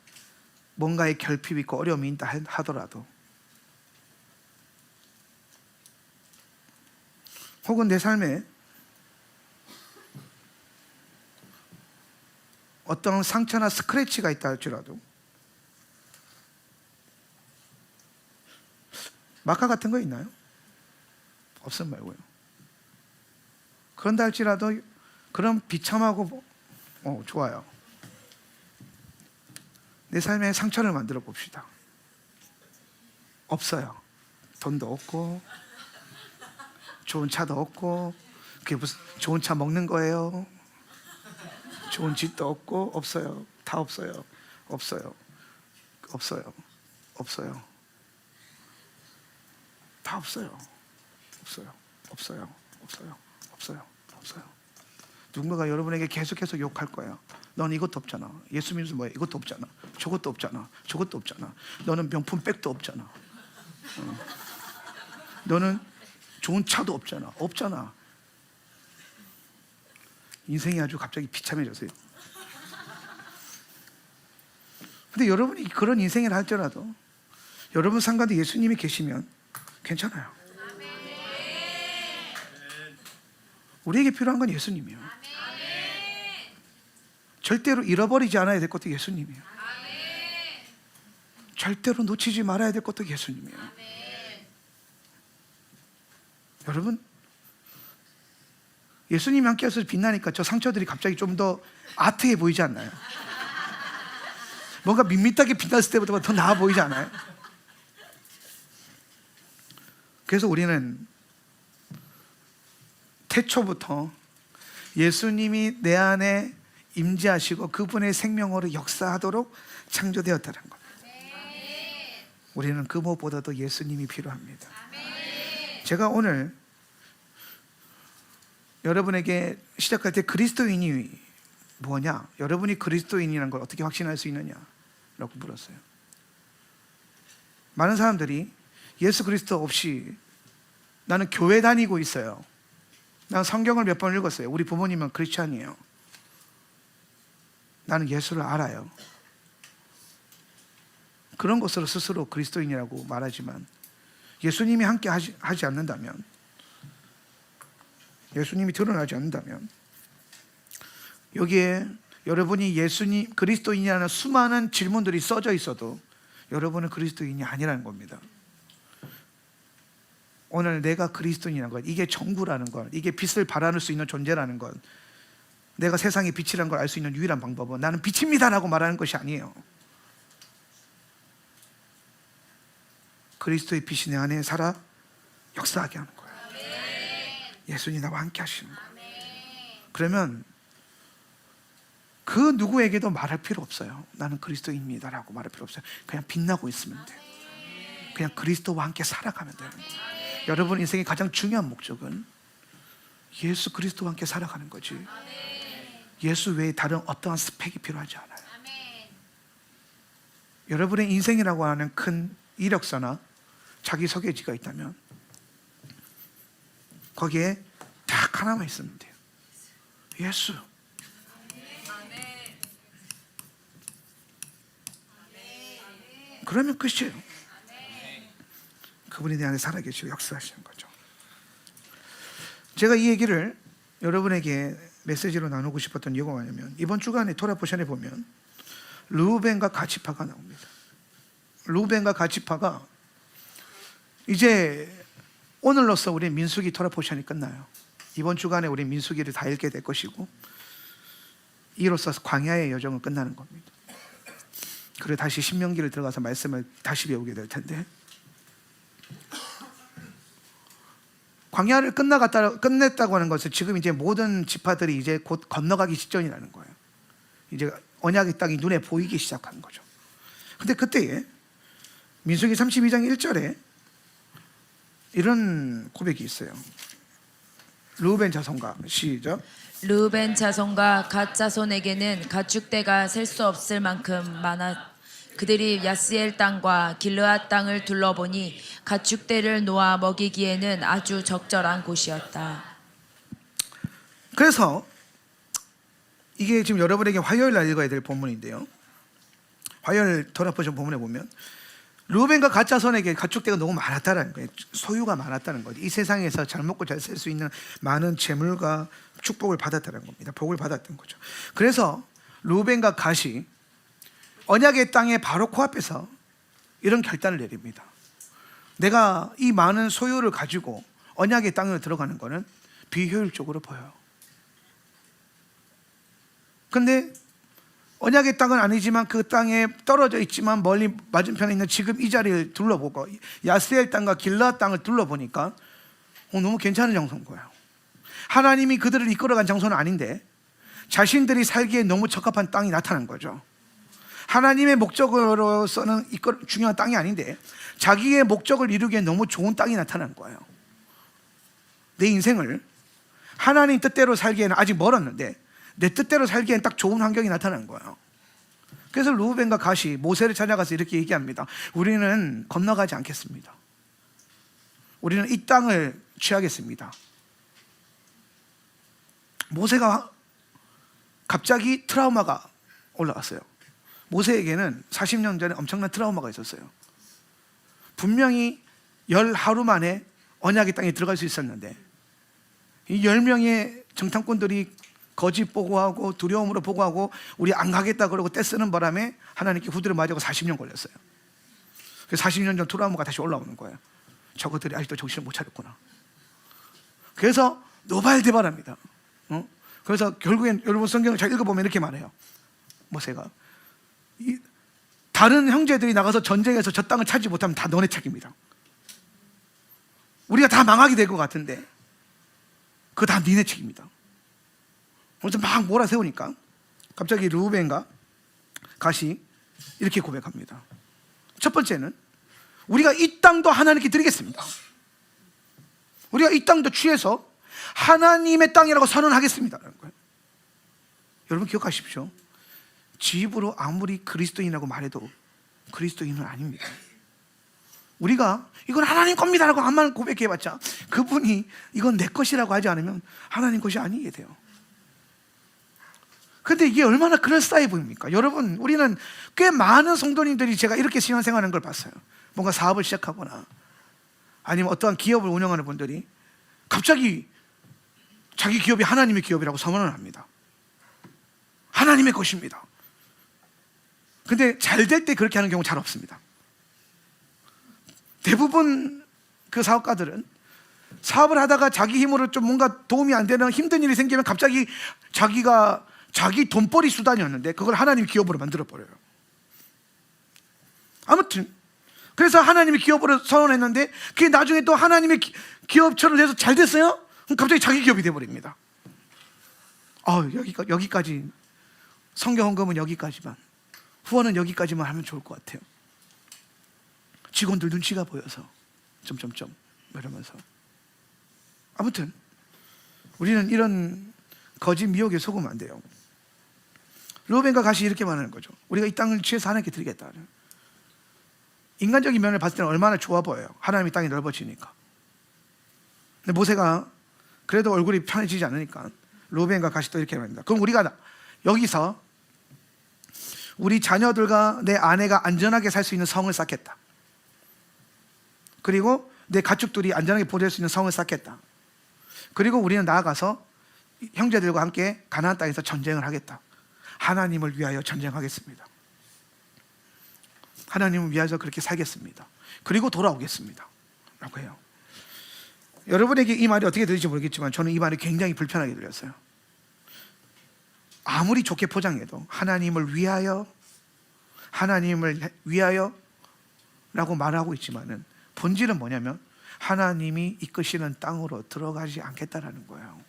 뭔가의 결핍이 있고 어려움이 있다 하더라도, 혹은 내 삶에 어떤 상처나 스크래치가 있다 할지라도, 마카 같은 거 있나요? 없음 말고요. 그런다 할지라도 그런 비참하고 좋아요. 내 삶에 상처를 만들어 봅시다. 없어요. 돈도 없고 좋은 차도 없고, 그게 무슨 좋은 차 먹는 거예요? 좋은 집도 없고, 없어요. 다 없어요. 없어요. 없어요. 없어요. 다 없어요. 없어요. 없어요. 없어요. 없어요. 없어요. 누군가가 여러분에게 계속해서 욕할 거예요. 넌 이것도 없잖아. 예수 믿으면 뭐야? 이것도 없잖아. 저것도 없잖아. 저것도 없잖아. 너는 명품 백도 없잖아. 너는 좋은 차도 없잖아. 없잖아. 인생이 아주 갑자기 비참해졌어요. 근데 여러분이 그런 인생을 할지라도 여러분 삶 가운데 예수님이 계시면 괜찮아요. 우리에게 필요한 건 예수님이에요. 절대로 잃어버리지 않아야 될 것도 예수님이에요. 절대로 놓치지 말아야 될 것도 예수님이에요. 여러분, 예수님이 함께 하셔서 빛나니까 저 상처들이 갑자기 좀 더 아트해 보이지 않나요? 뭔가 밋밋하게 빛났을 때보다 더 나아 보이지 않아요? 그래서 우리는 태초부터 예수님이 내 안에 임재하시고 그분의 생명으로 역사하도록 창조되었다는 것. 우리는 그 무엇보다도 예수님이 필요합니다. 제가 오늘 여러분에게 시작할 때 그리스도인이 뭐냐, 여러분이 그리스도인이라는 걸 어떻게 확신할 수 있느냐라고 물었어요. 많은 사람들이 예수 그리스도 없이 나는 교회 다니고 있어요, 난 성경을 몇 번 읽었어요, 우리 부모님은 크리스찬이에요, 나는 예수를 알아요, 그런 것으로 스스로 그리스도인이라고 말하지만 예수님이 함께 하지 않는다면, 예수님이 드러나지 않는다면, 여기에 여러분이 예수님 그리스도인이라는 수많은 질문들이 써져 있어도 여러분은 그리스도인이 아니라는 겁니다. 오늘 내가 그리스도인이라는 것, 이게 정부라는 것, 이게 빛을 발하는 수 있는 존재라는 것, 내가 세상의 빛이라는 걸 알 수 있는 유일한 방법은 나는 빛입니다라고 말하는 것이 아니에요. 그리스도의 빛이 내 안에 살아 역사하게 하는 거예요. 예수님이 나와 함께 하시는 거예요. 그러면 그 누구에게도 말할 필요 없어요. 나는 그리스도인입니다라고 말할 필요 없어요. 그냥 빛나고 있으면 돼요. 그냥 그리스도와 함께 살아가면 되는 거예요. 여러분 인생의 가장 중요한 목적은 예수 그리스도와 함께 살아가는 거지, 예수 외에 다른 어떠한 스펙이 필요하지 않아요. 여러분의 인생이라고 하는 큰 이력서나 자기 소개지가 있다면 거기에 딱 하나만 있으면 돼요. 예수. 그러면 끝이에요. 그분이 내 안에 살아계시고 역사하시는 거죠. 제가 이 얘기를 여러분에게 메시지로 나누고 싶었던 이유가 뭐냐면, 이번 주간에 토라포션에 보면 르우벤과 가치파가 나옵니다. 르우벤과 가치파가 이제 오늘로써 우리 민수기 토라포션이 끝나요. 이번 주간에 우리 민수기를 다 읽게 될 것이고, 이로써 광야의 여정은 끝나는 겁니다. 그리고 다시 신명기를 들어가서 말씀을 다시 배우게 될 텐데, 광야를 끝냈다고 하는 것은 지금 이제 모든 지파들이 이제 곧 건너가기 직전이라는 거예요. 이제 언약의 땅이 눈에 보이기 시작하는 거죠. 근데 그때에 민수기 32장 1절에 이런 고백이 있어요. 르우벤 자손과, 시작. 르우벤 자손과 갓 자손에게는 가축대가 셀 수 없을 만큼 많아 그들이 야스엘 땅과 길르앗 땅을 둘러보니 가축대를 놓아 먹이기에는 아주 적절한 곳이었다. 그래서 이게 지금 여러분에게 화요일 날 읽어야 될 본문인데요, 화요일 토라포션 본문에 보면 르우벤과 갓 자손에게 가축대가 너무 많았다는 거예요. 소유가 많았다는 거죠. 이 세상에서 잘 먹고 잘 살 수 있는 많은 재물과 축복을 받았다는 겁니다. 복을 받았던 거죠. 그래서 르우벤과 갓이 언약의 땅의 바로 코앞에서 이런 결단을 내립니다. 내가 이 많은 소유를 가지고 언약의 땅으로 들어가는 것은 비효율적으로 보여요. 근데 언약의 땅은 아니지만 그 땅에 떨어져 있지만 멀리 맞은편에 있는 지금 이 자리를 둘러보고 야스엘 땅과 길르앗 땅을 둘러보니까 너무 괜찮은 장소인 거예요. 하나님이 그들을 이끌어간 장소는 아닌데 자신들이 살기에 너무 적합한 땅이 나타난 거죠. 하나님의 목적으로서는 중요한 땅이 아닌데 자기의 목적을 이루기에 너무 좋은 땅이 나타난 거예요. 내 인생을 하나님 뜻대로 살기에는 아직 멀었는데 내 뜻대로 살기에는 딱 좋은 환경이 나타난 거예요. 그래서 르우벤과 갓이 모세를 찾아가서 이렇게 얘기합니다. 우리는 건너가지 않겠습니다. 우리는 이 땅을 취하겠습니다. 모세가 갑자기 트라우마가 올라왔어요. 모세에게는 40년 전에 엄청난 트라우마가 있었어요. 분명히 10하루 만에 언약의 땅에 들어갈 수 있었는데 이 10명의 정탐꾼들이 거짓 보고하고 두려움으로 보고하고 우리 안 가겠다 그러고 떼쓰는 바람에 하나님께 후드를 맞고 40년 걸렸어요. 그래서 40년 전 트라우마가 다시 올라오는 거예요. 저것들이 아직도 정신을 못 차렸구나. 그래서 노발대발합니다. 그래서 결국엔 여러분 성경을 잘 읽어보면 이렇게 말해요. 모세가 다른 형제들이 나가서 전쟁에서 저 땅을 차지 못하면 다 너네 책임이다. 우리가 다 망하게 될 것 같은데 그거 다 니네 책임이다. 그래서 막 몰아세우니까 갑자기 르우벤과 갓이 이렇게 고백합니다. 첫 번째는 우리가 이 땅도 하나님께 드리겠습니다. 우리가 이 땅도 취해서 하나님의 땅이라고 선언하겠습니다라는 거예요. 여러분 기억하십시오. 지 입으로 아무리 그리스도인이라고 말해도 그리스도인은 아닙니다. 우리가 이건 하나님 겁니다라고 한번 고백해봤자 그분이 이건 내 것이라고 하지 않으면 하나님 것이 아니게 돼요. 근데 이게 얼마나 그럴싸해 보입니까? 여러분, 우리는 꽤 많은 성도님들이 제가 이렇게 신앙생활하는 걸 봤어요. 뭔가 사업을 시작하거나 아니면 어떠한 기업을 운영하는 분들이 갑자기 자기 기업이 하나님의 기업이라고 선언을 합니다. 하나님의 것입니다. 근데 잘 될 때 그렇게 하는 경우 잘 없습니다. 대부분 그 사업가들은 사업을 하다가 자기 힘으로 좀 뭔가 도움이 안 되는 힘든 일이 생기면 갑자기 자기가 자기 돈벌이 수단이었는데 그걸 하나님 기업으로 만들어버려요. 아무튼 그래서 하나님의 기업으로 선언했는데 그게 나중에 또 하나님의 기업처럼 돼서 잘 됐어요? 그럼 갑자기 자기 기업이 돼버립니다. 여기까지 성경 헌금은 여기까지만, 후원은 여기까지만 하면 좋을 것 같아요. 직원들 눈치가 보여서 점점점 이러면서. 아무튼 우리는 이런 거짓 미혹에 속으면 안 돼요. 르우벤과 갓이 이렇게 말하는 거죠. 우리가 이 땅을 취해서 하나님께 드리겠다. 인간적인 면을 봤을 때는 얼마나 좋아 보여요. 하나님의 땅이 넓어지니까. 근데 모세가 그래도 얼굴이 편해지지 않으니까 르우벤과 갓이 또 이렇게 말합니다. 그럼 우리가 여기서 우리 자녀들과 내 아내가 안전하게 살 수 있는 성을 쌓겠다. 그리고 내 가축들이 안전하게 보존할 수 있는 성을 쌓겠다. 그리고 우리는 나아가서 형제들과 함께 가나안 땅에서 전쟁을 하겠다. 하나님을 위하여 전쟁하겠습니다. 하나님을 위하여 그렇게 살겠습니다. 그리고 돌아오겠습니다 라고 해요. 여러분에게 이 말이 어떻게 들릴지 모르겠지만 저는 이 말이 굉장히 불편하게 들렸어요. 아무리 좋게 포장해도 하나님을 위하여 라고 말하고 있지만은 본질은 뭐냐면 하나님이 이끄시는 땅으로 들어가지 않겠다라는 거예요.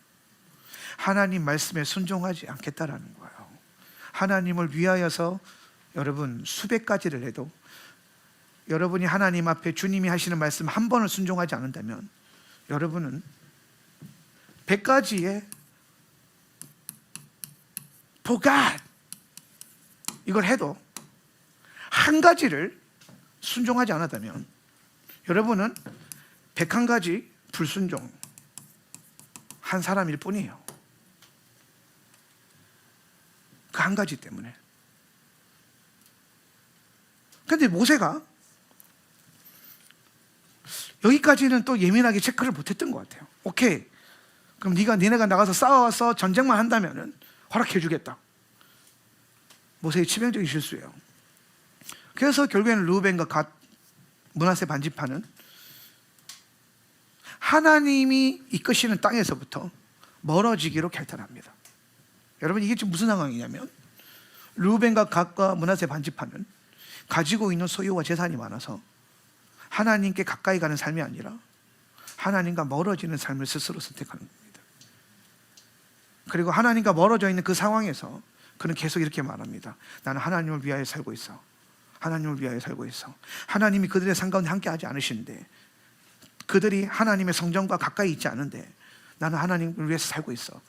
하나님 말씀에 순종하지 않겠다라는 거예요. 하나님을 위하여서 여러분 수백 가지를 해도 여러분이 하나님 앞에 주님이 하시는 말씀 한 번을 순종하지 않는다면 여러분은 100가지의 For God 이걸 해도 한 가지를 순종하지 않았다면 여러분은 101가지 불순종 한 사람일 뿐이에요. 그 한 가지 때문에. 근데 모세가 여기까지는 또 예민하게 체크를 못했던 것 같아요. 오케이, 그럼 니네가 나가서 싸워서 전쟁만 한다면은 허락해주겠다. 모세의 치명적인 실수예요. 그래서 결국에는 르우벤과 갓, 므낫세 반지파는 하나님이 이끄시는 땅에서부터 멀어지기로 결단합니다. 여러분 이게 지금 무슨 상황이냐면 르우벤과 갓과 므낫세 반지파는 가지고 있는 소유와 재산이 많아서 하나님께 가까이 가는 삶이 아니라 하나님과 멀어지는 삶을 스스로 선택하는 겁니다. 그리고 하나님과 멀어져 있는 그 상황에서 그는 계속 이렇게 말합니다. 나는 하나님을 위하여 살고 있어. 하나님을 위하여 살고 있어. 하나님이 그들의 삶 가운데 함께하지 않으시는데, 그들이 하나님의 성전과 가까이 있지 않은데 나는 하나님을 위해서 살고 있어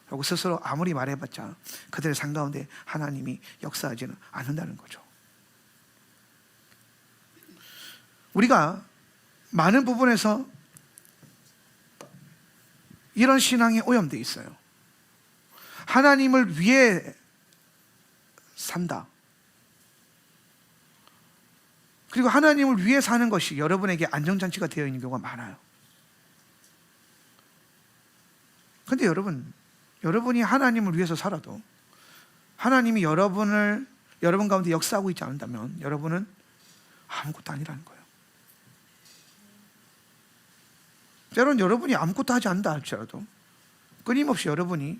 라고 스스로 아무리 말해봤자 그들의 삶 가운데 하나님이 역사하지는 않는다는 거죠. 우리가 많은 부분에서 이런 신앙에 오염되어 있어요. 하나님을 위해 산다. 그리고 하나님을 위해 사는 것이 여러분에게 안정장치가 되어 있는 경우가 많아요. 그런데 여러분이 하나님을 위해서 살아도 하나님이 여러분 가운데 역사하고 있지 않는다면 여러분은 아무것도 아니라는 거예요. 때로는 여러분이 아무것도 하지 않는다 할지라도 끊임없이 여러분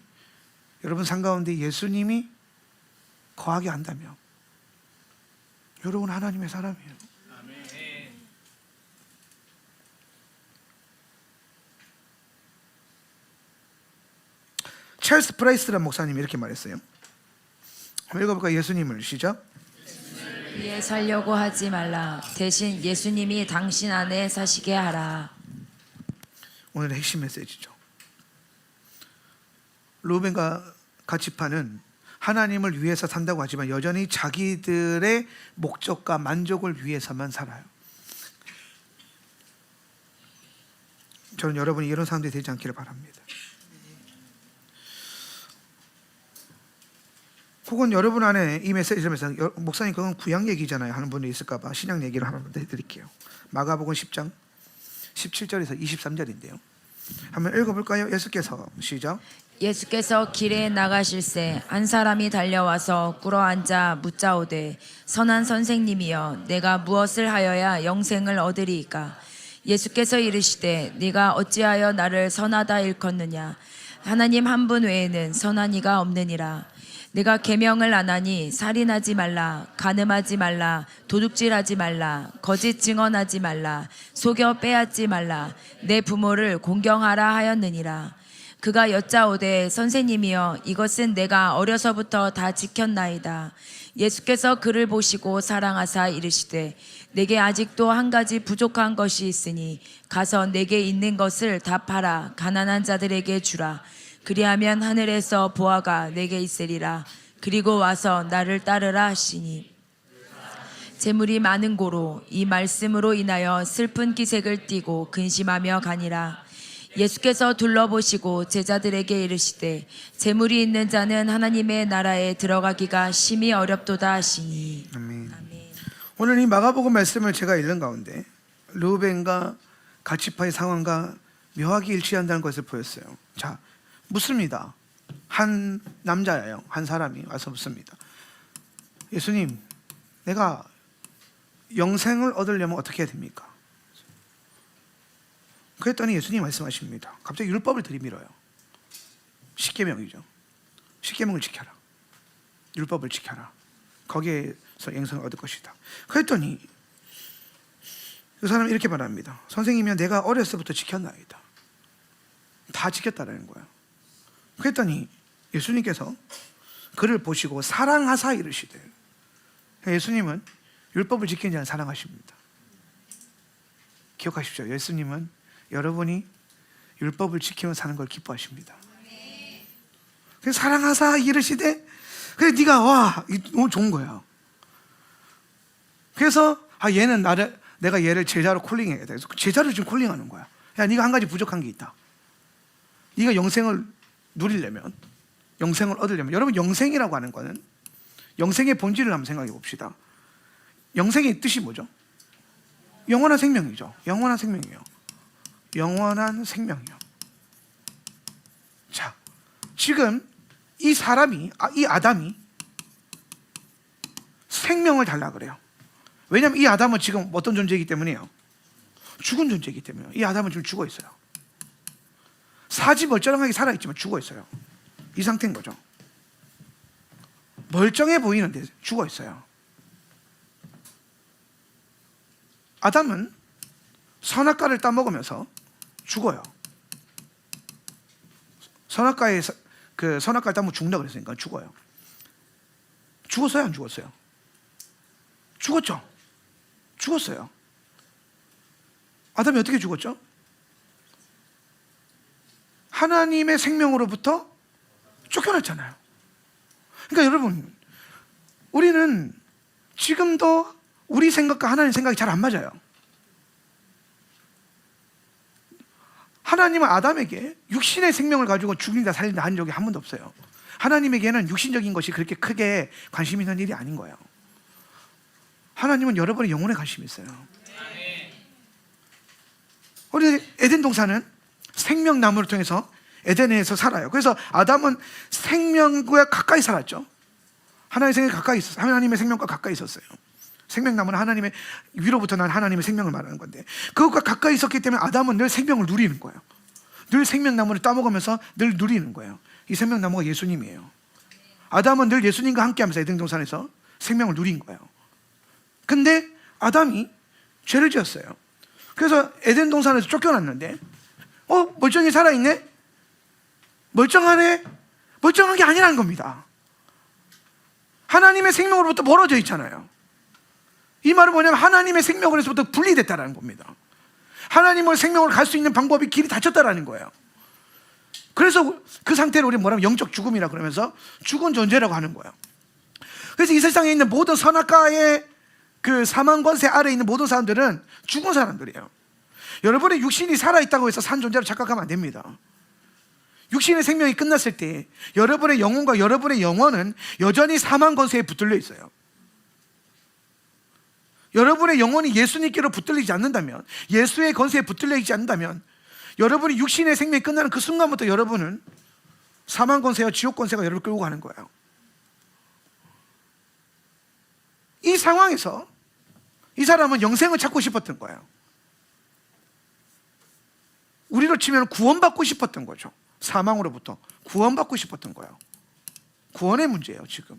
삶 가운데 예수님이 거하게 한다면 여러분 하나님의 사람이에요. 찰스 프라이스라는 목사님이 이렇게 말했어요. 한번 읽어볼까요? 예수님을 시작. 위에 살려고 하지 말라. 대신 예수님이 당신 안에 사시게 하라. 오늘의 핵심 메시지죠. 루벤과 가치파는 하나님을 위해서 산다고 하지만 여전히 자기들의 목적과 만족을 위해서만 살아요. 저는 여러분이 이런 사람들이 되지 않기를 바랍니다. 혹은 여러분 안에 이 메시지를 하면서 목사님 그건 구약 얘기잖아요 하는 분이 있을까 봐 신약 얘기를 하나 해드릴게요. 마가복음 10장 17절에서 23절인데요. 한번 읽어볼까요? 예수께서 시작. 예수께서 길에 나가실새 한 사람이 달려와서 꿇어앉아 묻자오되 선한 선생님이여 내가 무엇을 하여야 영생을 얻으리이까? 예수께서 이르시되 네가 어찌하여 나를 선하다 일컫느냐? 하나님 한 분 외에는 선한 이가 없느니라. 내가 계명을 안 하니 살인하지 말라, 간음하지 말라, 도둑질하지 말라, 거짓 증언하지 말라, 속여 빼앗지 말라, 내 부모를 공경하라 하였느니라. 그가 여짜오되 선생님이여 이것은 내가 어려서부터 다 지켰나이다. 예수께서 그를 보시고 사랑하사 이르시되 내게 아직도 한 가지 부족한 것이 있으니 가서 내게 있는 것을 다 팔아 가난한 자들에게 주라. 그리하면 하늘에서 보화가 내게 있으리라. 그리고 와서 나를 따르라 하시니 재물이 많은 고로 이 말씀으로 인하여 슬픈 기색을 띠고 근심하며 가니라. 예수께서 둘러보시고 제자들에게 이르시되 재물이 있는 자는 하나님의 나라에 들어가기가 심히 어렵도다 하시니. 아멘. 아멘. 오늘 이 마가복음 말씀을 제가 읽는 가운데 르우벤과 가치파의 상황과 묘하게 일치한다는 것을 보였어요. 자, 묻습니다. 한 남자예요. 한 사람이 와서 묻습니다. 예수님, 내가 영생을 얻으려면 어떻게 해야 됩니까? 그랬더니 예수님 말씀하십니다. 갑자기 율법을 들이밀어요. 십계명이죠. 십계명을 지켜라. 율법을 지켜라. 거기에서 영생을 얻을 것이다. 그랬더니 그 사람이 이렇게 말합니다. 선생님이면 내가 어렸을 때부터 지켰나이다. 다 지켰다라는 거예요. 그랬더니 예수님께서 그를 보시고 사랑하사 이르시되, 예수님은 율법을 지키는 자를 사랑하십니다. 기억하십시오. 예수님은 여러분이 율법을 지키며 사는 걸 기뻐하십니다. 그래서 사랑하사 이르시되, 그래 네가 와 너무 좋은 거야. 그래서 얘는 내가 얘를 제자로 콜링해야 돼. 그래서 제자를 지금 콜링하는 거야. 야, 네가 한 가지 부족한 게 있다. 네가 영생을 누리려면, 영생을 얻으려면, 여러분 영생이라고 하는 거는 영생의 본질을 한번 생각해 봅시다. 영생의 뜻이 뭐죠? 영원한 생명이죠. 영원한 생명이에요. 영원한 생명이요. 자, 지금 이 사람이, 이 아담이 생명을 달라 그래요. 왜냐하면 이 아담은 지금 어떤 존재이기 때문이에요? 죽은 존재이기 때문이에요. 이 아담은 지금 죽어 있어요. 사지 멀쩡하게 살아있지만 죽어 있어요. 이 상태인 거죠. 멀쩡해 보이는데 죽어 있어요. 아담은 선악과를 따먹으면서 죽어요. 선악과를 따먹으면 죽는다 그랬으니까 죽어요. 죽었어요, 안 죽었어요? 죽었죠. 죽었어요. 아담이 어떻게 죽었죠? 하나님의 생명으로부터 쫓겨났잖아요. 그러니까 여러분, 우리는 지금도 우리 생각과 하나님 생각이 잘 안 맞아요. 하나님은 아담에게 육신의 생명을 가지고 죽인다 살린다 한 적이 한 번도 없어요. 하나님에게는 육신적인 것이 그렇게 크게 관심 있는 일이 아닌 거예요. 하나님은 여러분의 영혼에 관심이 있어요. 우리 에덴 동산은 생명나무를 통해서 에덴에서 살아요. 그래서 아담은 생명과 가까이 살았죠. 하나님의 생명과 가까이 있었어요. 하나님의 생명과 가까이 있었어요. 생명나무는 하나님의 위로부터 난 하나님의 생명을 말하는 건데, 그것과 가까이 있었기 때문에 아담은 늘 생명을 누리는 거예요. 늘 생명나무를 따먹으면서 늘 누리는 거예요. 이 생명나무가 예수님이에요. 아담은 늘 예수님과 함께하면서 에덴 동산에서 생명을 누린 거예요. 근데 아담이 죄를 지었어요. 그래서 에덴 동산에서 쫓겨났는데 멀쩡히 살아있네? 멀쩡하네? 멀쩡한 게 아니라는 겁니다. 하나님의 생명으로부터 멀어져 있잖아요. 이 말은 뭐냐면 하나님의 생명으로부터 분리됐다는 겁니다. 하나님의 생명으로 갈 수 있는 방법이 길이 닫혔다라는 거예요. 그래서 그 상태를 우리 뭐라면 영적 죽음이라 그러면서 죽은 존재라고 하는 거예요. 그래서 이 세상에 있는 모든 선악과의 그 사망 권세 아래에 있는 모든 사람들은 죽은 사람들이에요. 여러분의 육신이 살아있다고 해서 산 존재로 착각하면 안 됩니다. 육신의 생명이 끝났을 때 여러분의 영혼과 여러분의 영혼은 여전히 사망 권세에 붙들려 있어요. 여러분의 영혼이 예수님께로 붙들리지 않는다면, 예수의 권세에 붙들려 있지 않는다면, 여러분이 육신의 생명이 끝나는 그 순간부터 여러분은 사망 권세와 지옥 권세가 여러분을 끌고 가는 거예요. 이 상황에서 이 사람은 영생을 찾고 싶었던 거예요. 우리로 치면 구원받고 싶었던 거죠. 사망으로부터 구원받고 싶었던 거예요. 구원의 문제예요, 지금.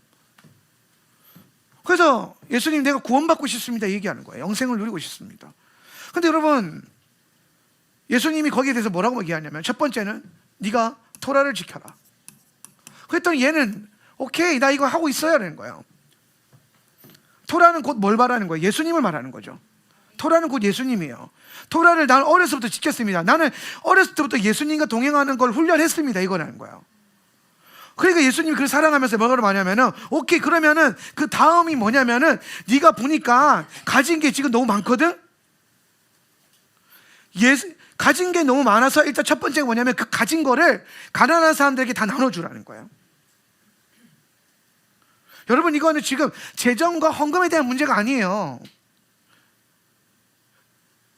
그래서 예수님, 내가 구원받고 싶습니다 얘기하는 거예요. 영생을 누리고 싶습니다. 근데 여러분, 예수님이 거기에 대해서 뭐라고 얘기하냐면, 첫 번째는 네가 토라를 지켜라. 그랬더니 얘는 오케이, 나 이거 하고 있어야 하는 거예요. 토라는 곧 뭘 말하는 거예요? 예수님을 말하는 거죠. 토라는 곧 예수님이에요. 토라를 나는 어렸을 때부터 지켰습니다. 나는 어렸을 때부터 예수님과 동행하는 걸 훈련했습니다 이거라는 거예요. 그러니까 예수님이 그를 사랑하면서 뭐라고 하냐면은, 오케이, 그러면은 그 다음이 뭐냐면은, 네가 보니까 가진 게 지금 너무 많거든? 가진 게 너무 많아서 일단 첫 번째가 뭐냐면 그 가진 거를 가난한 사람들에게 다 나눠주라는 거예요. 여러분, 이거는 지금 재정과 헌금에 대한 문제가 아니에요.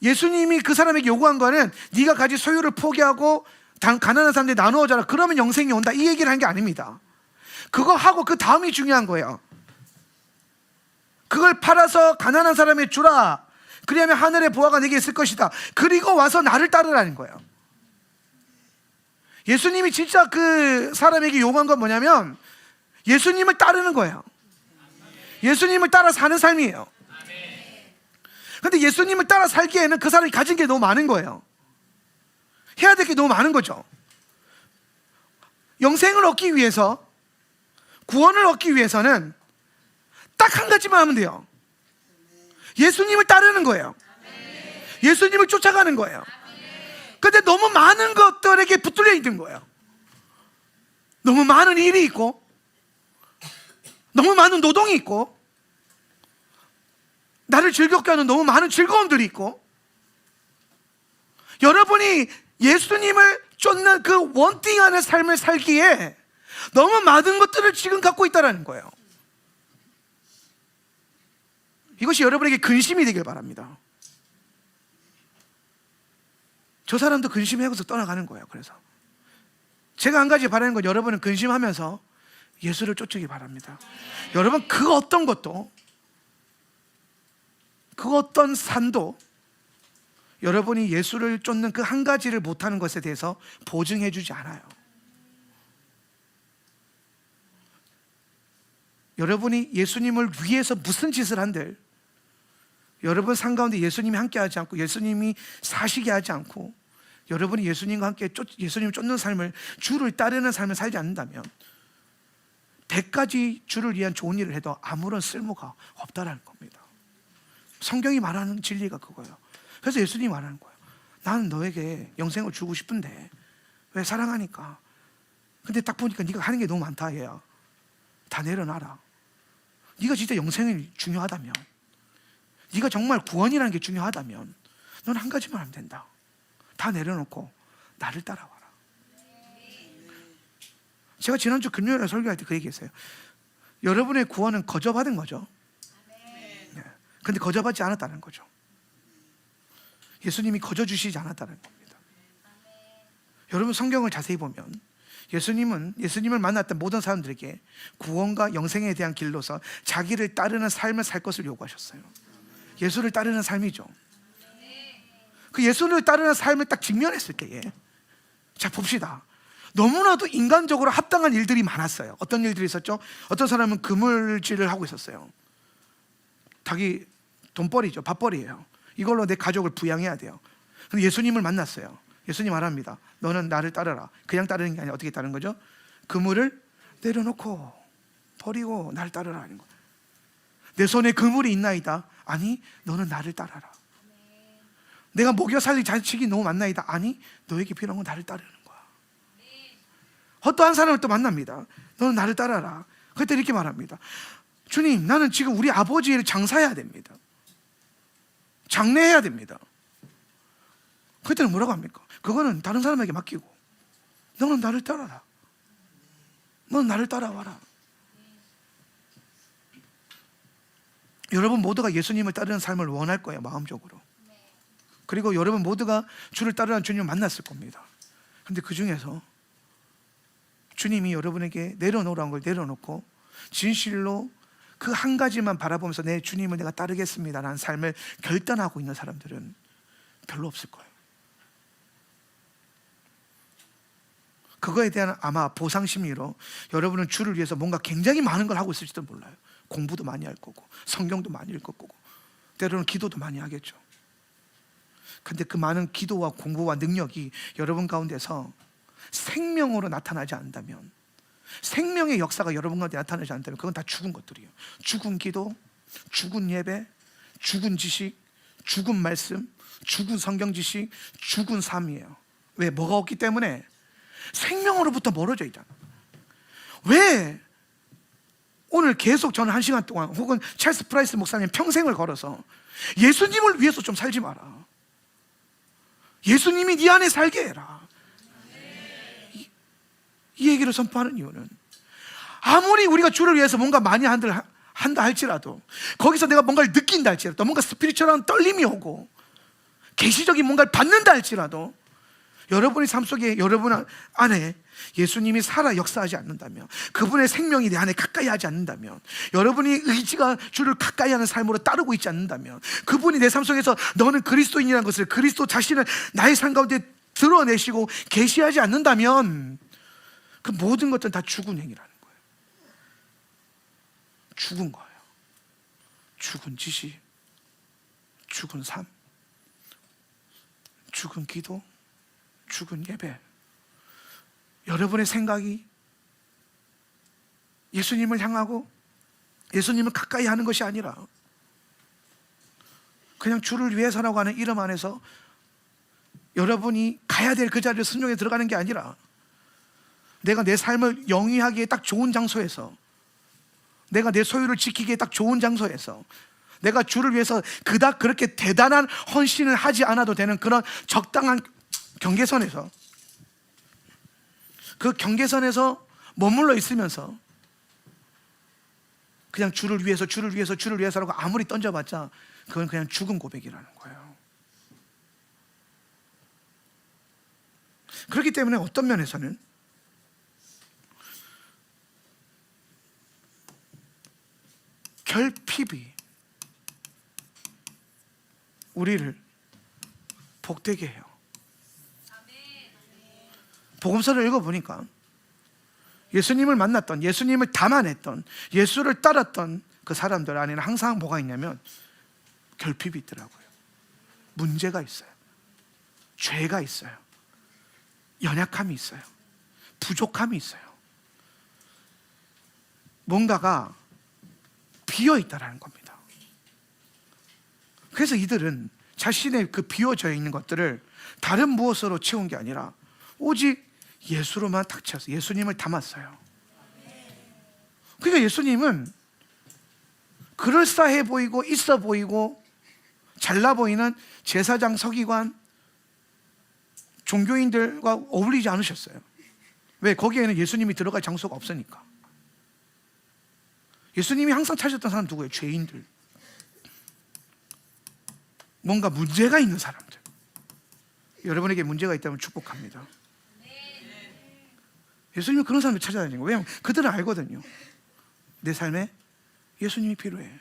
예수님이 그 사람에게 요구한 거는 네가 가진 소유를 포기하고 가난한 사람들이 나누어줘라, 그러면 영생이 온다, 이 얘기를 한 게 아닙니다. 그거 하고 그 다음이 중요한 거예요. 그걸 팔아서 가난한 사람에게 주라, 그리하면 하늘의 보화가 내게 있을 것이다, 그리고 와서 나를 따르라는 거예요. 예수님이 진짜 그 사람에게 요구한 건 뭐냐면 예수님을 따르는 거예요. 예수님을 따라 사는 삶이에요. 근데 예수님을 따라 살기에는 그 사람이 가진 게 너무 많은 거예요. 해야 될 게 너무 많은 거죠. 영생을 얻기 위해서, 구원을 얻기 위해서는 딱 한 가지만 하면 돼요. 예수님을 따르는 거예요. 예수님을 쫓아가는 거예요. 근데 너무 많은 것들에게 붙들려 있는 거예요. 너무 많은 일이 있고, 너무 많은 노동이 있고, 나를 즐겁게 하는 너무 많은 즐거움들이 있고, 여러분이 예수님을 쫓는 그 원띵하는 삶을 살기에 너무 많은 것들을 지금 갖고 있다는 거예요. 이것이 여러분에게 근심이 되길 바랍니다. 저 사람도 근심하고서 떠나가는 거예요. 그래서 제가 한 가지 바라는 건, 여러분은 근심하면서 예수를 쫓기 바랍니다. 여러분, 그 어떤 것도, 그 어떤 산도 여러분이 예수를 쫓는 그 한 가지를 못하는 것에 대해서 보증해 주지 않아요. 여러분이 예수님을 위해서 무슨 짓을 한들, 여러분 삶 가운데 예수님이 함께 하지 않고, 예수님이 사시게 하지 않고, 여러분이 예수님과 함께 예수님을 쫓는 삶을, 주를 따르는 삶을 살지 않는다면 100가지 주를 위한 좋은 일을 해도 아무런 쓸모가 없다라는 겁니다. 성경이 말하는 진리가 그거예요. 그래서 예수님이 말하는 거예요. 나는 너에게 영생을 주고 싶은데, 왜? 사랑하니까. 근데 딱 보니까 네가 하는 게 너무 많다 얘야. 다 내려놔라. 네가 진짜 영생이 중요하다면, 네가 정말 구원이라는 게 중요하다면 넌 한 가지만 하면 된다. 다 내려놓고 나를 따라와라. 제가 지난주 금요일에 설교할 때 그 얘기했어요. 여러분의 구원은 거저받은 거죠. 네. 근데 거저받지 않았다는 거죠. 예수님이 거저 주시지 않았다는 겁니다. 여러분, 성경을 자세히 보면 예수님을 만났던 모든 사람들에게 구원과 영생에 대한 길로서 자기를 따르는 삶을 살 것을 요구하셨어요. 예수를 따르는 삶이죠. 그 예수를 따르는 삶을 딱 직면했을 때에, 자 봅시다. 너무나도 인간적으로 합당한 일들이 많았어요. 어떤 일들이 있었죠? 어떤 사람은 그물질을 하고 있었어요. 자기 돈벌이죠. 밥벌이에요. 이걸로 내 가족을 부양해야 돼요. 근데 예수님을 만났어요. 예수님 말합니다. 너는 나를 따르라. 그냥 따르는 게 아니라 어떻게 따르는 거죠? 그물을 내려놓고 버리고 나를 따르라 하는 거예요. 내 손에 그물이 있나이다. 아니, 너는 나를 따라라. 내가 먹여 살릴 자식이 너무 많나이다. 아니, 너에게 필요한 건 나를 따르는 거야. 어떠한 사람을 또 만납니다. 너는 나를 따라라. 그때 이렇게 말합니다. 주님, 나는 지금 우리 아버지를 장사해야 됩니다. 장례해야 됩니다. 그때는 뭐라고 합니까? 그거는 다른 사람에게 맡기고 너는 나를 따라라. 너는 나를 따라와라. 여러분 모두가 예수님을 따르는 삶을 원할 거예요, 마음적으로. 그리고 여러분 모두가 주를 따르는 주님을 만났을 겁니다. 그런데 그 중에서 주님이 여러분에게 내려놓으라는 걸 내려놓고 진실로 그 한 가지만 바라보면서 내 주님을 내가 따르겠습니다라는 삶을 결단하고 있는 사람들은 별로 없을 거예요. 그거에 대한 아마 보상 심리로 여러분은 주를 위해서 뭔가 굉장히 많은 걸 하고 있을지도 몰라요. 공부도 많이 할 거고 성경도 많이 읽을 거고 때로는 기도도 많이 하겠죠. 근데 그 많은 기도와 공부와 능력이 여러분 가운데서 생명으로 나타나지 않는다면, 생명의 역사가 여러분 가운데 나타나지 않는다면 그건 다 죽은 것들이에요. 죽은 기도, 죽은 예배, 죽은 지식, 죽은 말씀, 죽은 성경 지식, 죽은 삶이에요. 왜? 뭐가 없기 때문에 생명으로부터 멀어져 있잖아. 왜 오늘 계속 저는 1시간 동안 혹은 찰스 프라이스 목사님 평생을 걸어서 예수님을 위해서 좀 살지 마라. 예수님이 네 안에 살게 해라. 이 얘기를 선포하는 이유는 아무리 우리가 주를 위해서 뭔가 많이 한다 할지라도 거기서 내가 뭔가를 느낀다 할지라도 뭔가 스피리추얼한 떨림이 오고 계시적인 뭔가를 받는다 할지라도 여러분의 삶 속에 여러분 안에 예수님이 살아 역사하지 않는다면, 그분의 생명이 내 안에 가까이 하지 않는다면, 여러분이 의지가 주를 가까이 하는 삶으로 따르고 있지 않는다면, 그분이 내 삶 속에서 너는 그리스도인이라는 것을, 그리스도 자신을 나의 삶 가운데 드러내시고 계시하지 않는다면 그 모든 것들은 다 죽은 행위라는 거예요. 죽은 거예요. 죽은 지식, 죽은 삶, 죽은 기도, 죽은 예배. 여러분의 생각이 예수님을 향하고 예수님을 가까이 하는 것이 아니라 그냥 주를 위해서라고 하는 이름 안에서 여러분이 가야 될 그 자리를 순종해 들어가는 게 아니라 내가 내 삶을 영위하기에 딱 좋은 장소에서, 내가 내 소유를 지키기에 딱 좋은 장소에서, 내가 주를 위해서 그닥 그렇게 대단한 헌신을 하지 않아도 되는 그런 적당한 경계선에서, 그 경계선에서 머물러 있으면서 그냥 주를 위해서 주를 위해서 주를 위해서라고 아무리 던져봤자 그건 그냥 죽은 고백이라는 거예요. 그렇기 때문에 어떤 면에서는 결핍이 우리를 복되게 해요. 복음서를 읽어보니까 예수님을 만났던, 예수님을 담아냈던, 예수를 따랐던 그 사람들 안에는 항상 뭐가 있냐면 결핍이 있더라고요. 문제가 있어요. 죄가 있어요. 연약함이 있어요. 부족함이 있어요. 뭔가가 비어있다라는 겁니다. 그래서 이들은 자신의 그 비워져 있는 것들을 다른 무엇으로 채운 게 아니라 오직 예수로만 탁 채워서 예수님을 담았어요. 그러니까 예수님은 그럴싸해 보이고 있어 보이고 잘나 보이는 제사장, 서기관, 종교인들과 어울리지 않으셨어요. 왜? 거기에는 예수님이 들어갈 장소가 없으니까. 예수님이 항상 찾았던 사람 누구예요? 죄인들, 뭔가 문제가 있는 사람들. 여러분에게 문제가 있다면 축복합니다. 예수님이 그런 사람을 찾아다니는 거예요. 왜냐하면 그들은 알거든요. 내 삶에 예수님이 필요해.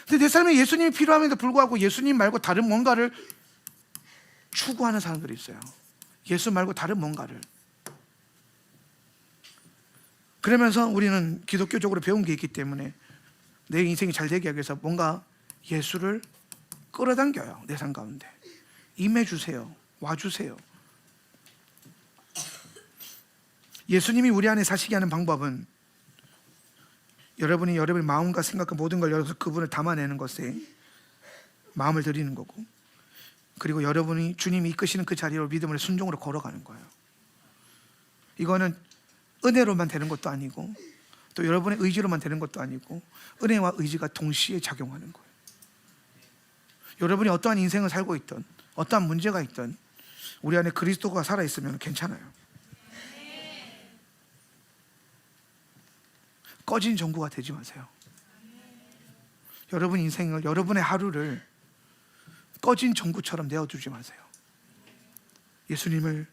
근데 내 삶에 예수님이 필요함에도 불구하고 예수님 말고 다른 뭔가를 추구하는 사람들이 있어요. 예수 말고 다른 뭔가를. 그러면서 우리는 기독교적으로 배운 게 있기 때문에 내 인생이 잘 되게 하기 위해서 뭔가 예수를 끌어당겨요. 내 삶 가운데 임해주세요. 와주세요. 예수님이 우리 안에 사시게 하는 방법은 여러분이 여러분의 마음과 생각과 모든 걸 열어서 그분을 담아내는 것에 마음을 드리는 거고, 그리고 여러분이 주님이 이끄시는 그 자리로 믿음으로 순종으로 걸어가는 거예요. 이거는 은혜로만 되는 것도 아니고 또 여러분의 의지로만 되는 것도 아니고 은혜와 의지가 동시에 작용하는 거예요. 여러분이 어떠한 인생을 살고 있든 어떠한 문제가 있든 우리 안에 그리스도가 살아있으면 괜찮아요. 꺼진 전구가 되지 마세요. 여러분 인생을, 여러분의 하루를 꺼진 전구처럼 내어두지 마세요. 예수님을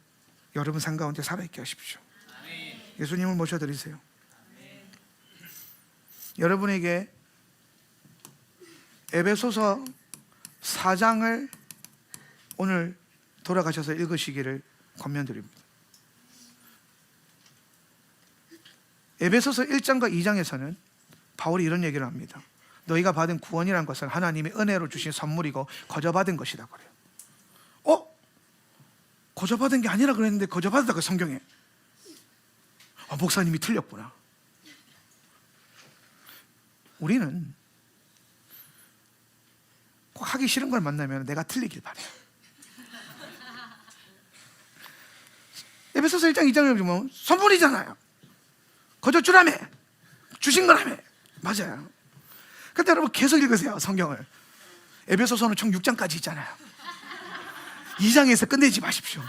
여러분 삶 가운데 살아있게 하십시오. 예수님을 모셔드리세요. 여러분에게 에베소서 4장을 오늘 돌아가셔서 읽으시기를 권면드립니다. 에베소서 1장과 2장에서는 바울이 이런 얘기를 합니다. 너희가 받은 구원이란 것은 하나님의 은혜로 주신 선물이고 거저받은 것이다 그래요. 거저받은 게 아니라 그랬는데 거저받았다고 성경에. 목사님이 틀렸구나. 우리는 꼭 하기 싫은 걸 만나면 내가 틀리길 바래요. 에베소서 1장 2장을 보면 선물이잖아요. 거저 주라며, 주신 거라며. 맞아요. 근데 여러분 계속 읽으세요, 성경을. 에베소서는 총 6장까지 있잖아요. 2장에서 끝내지 마십시오.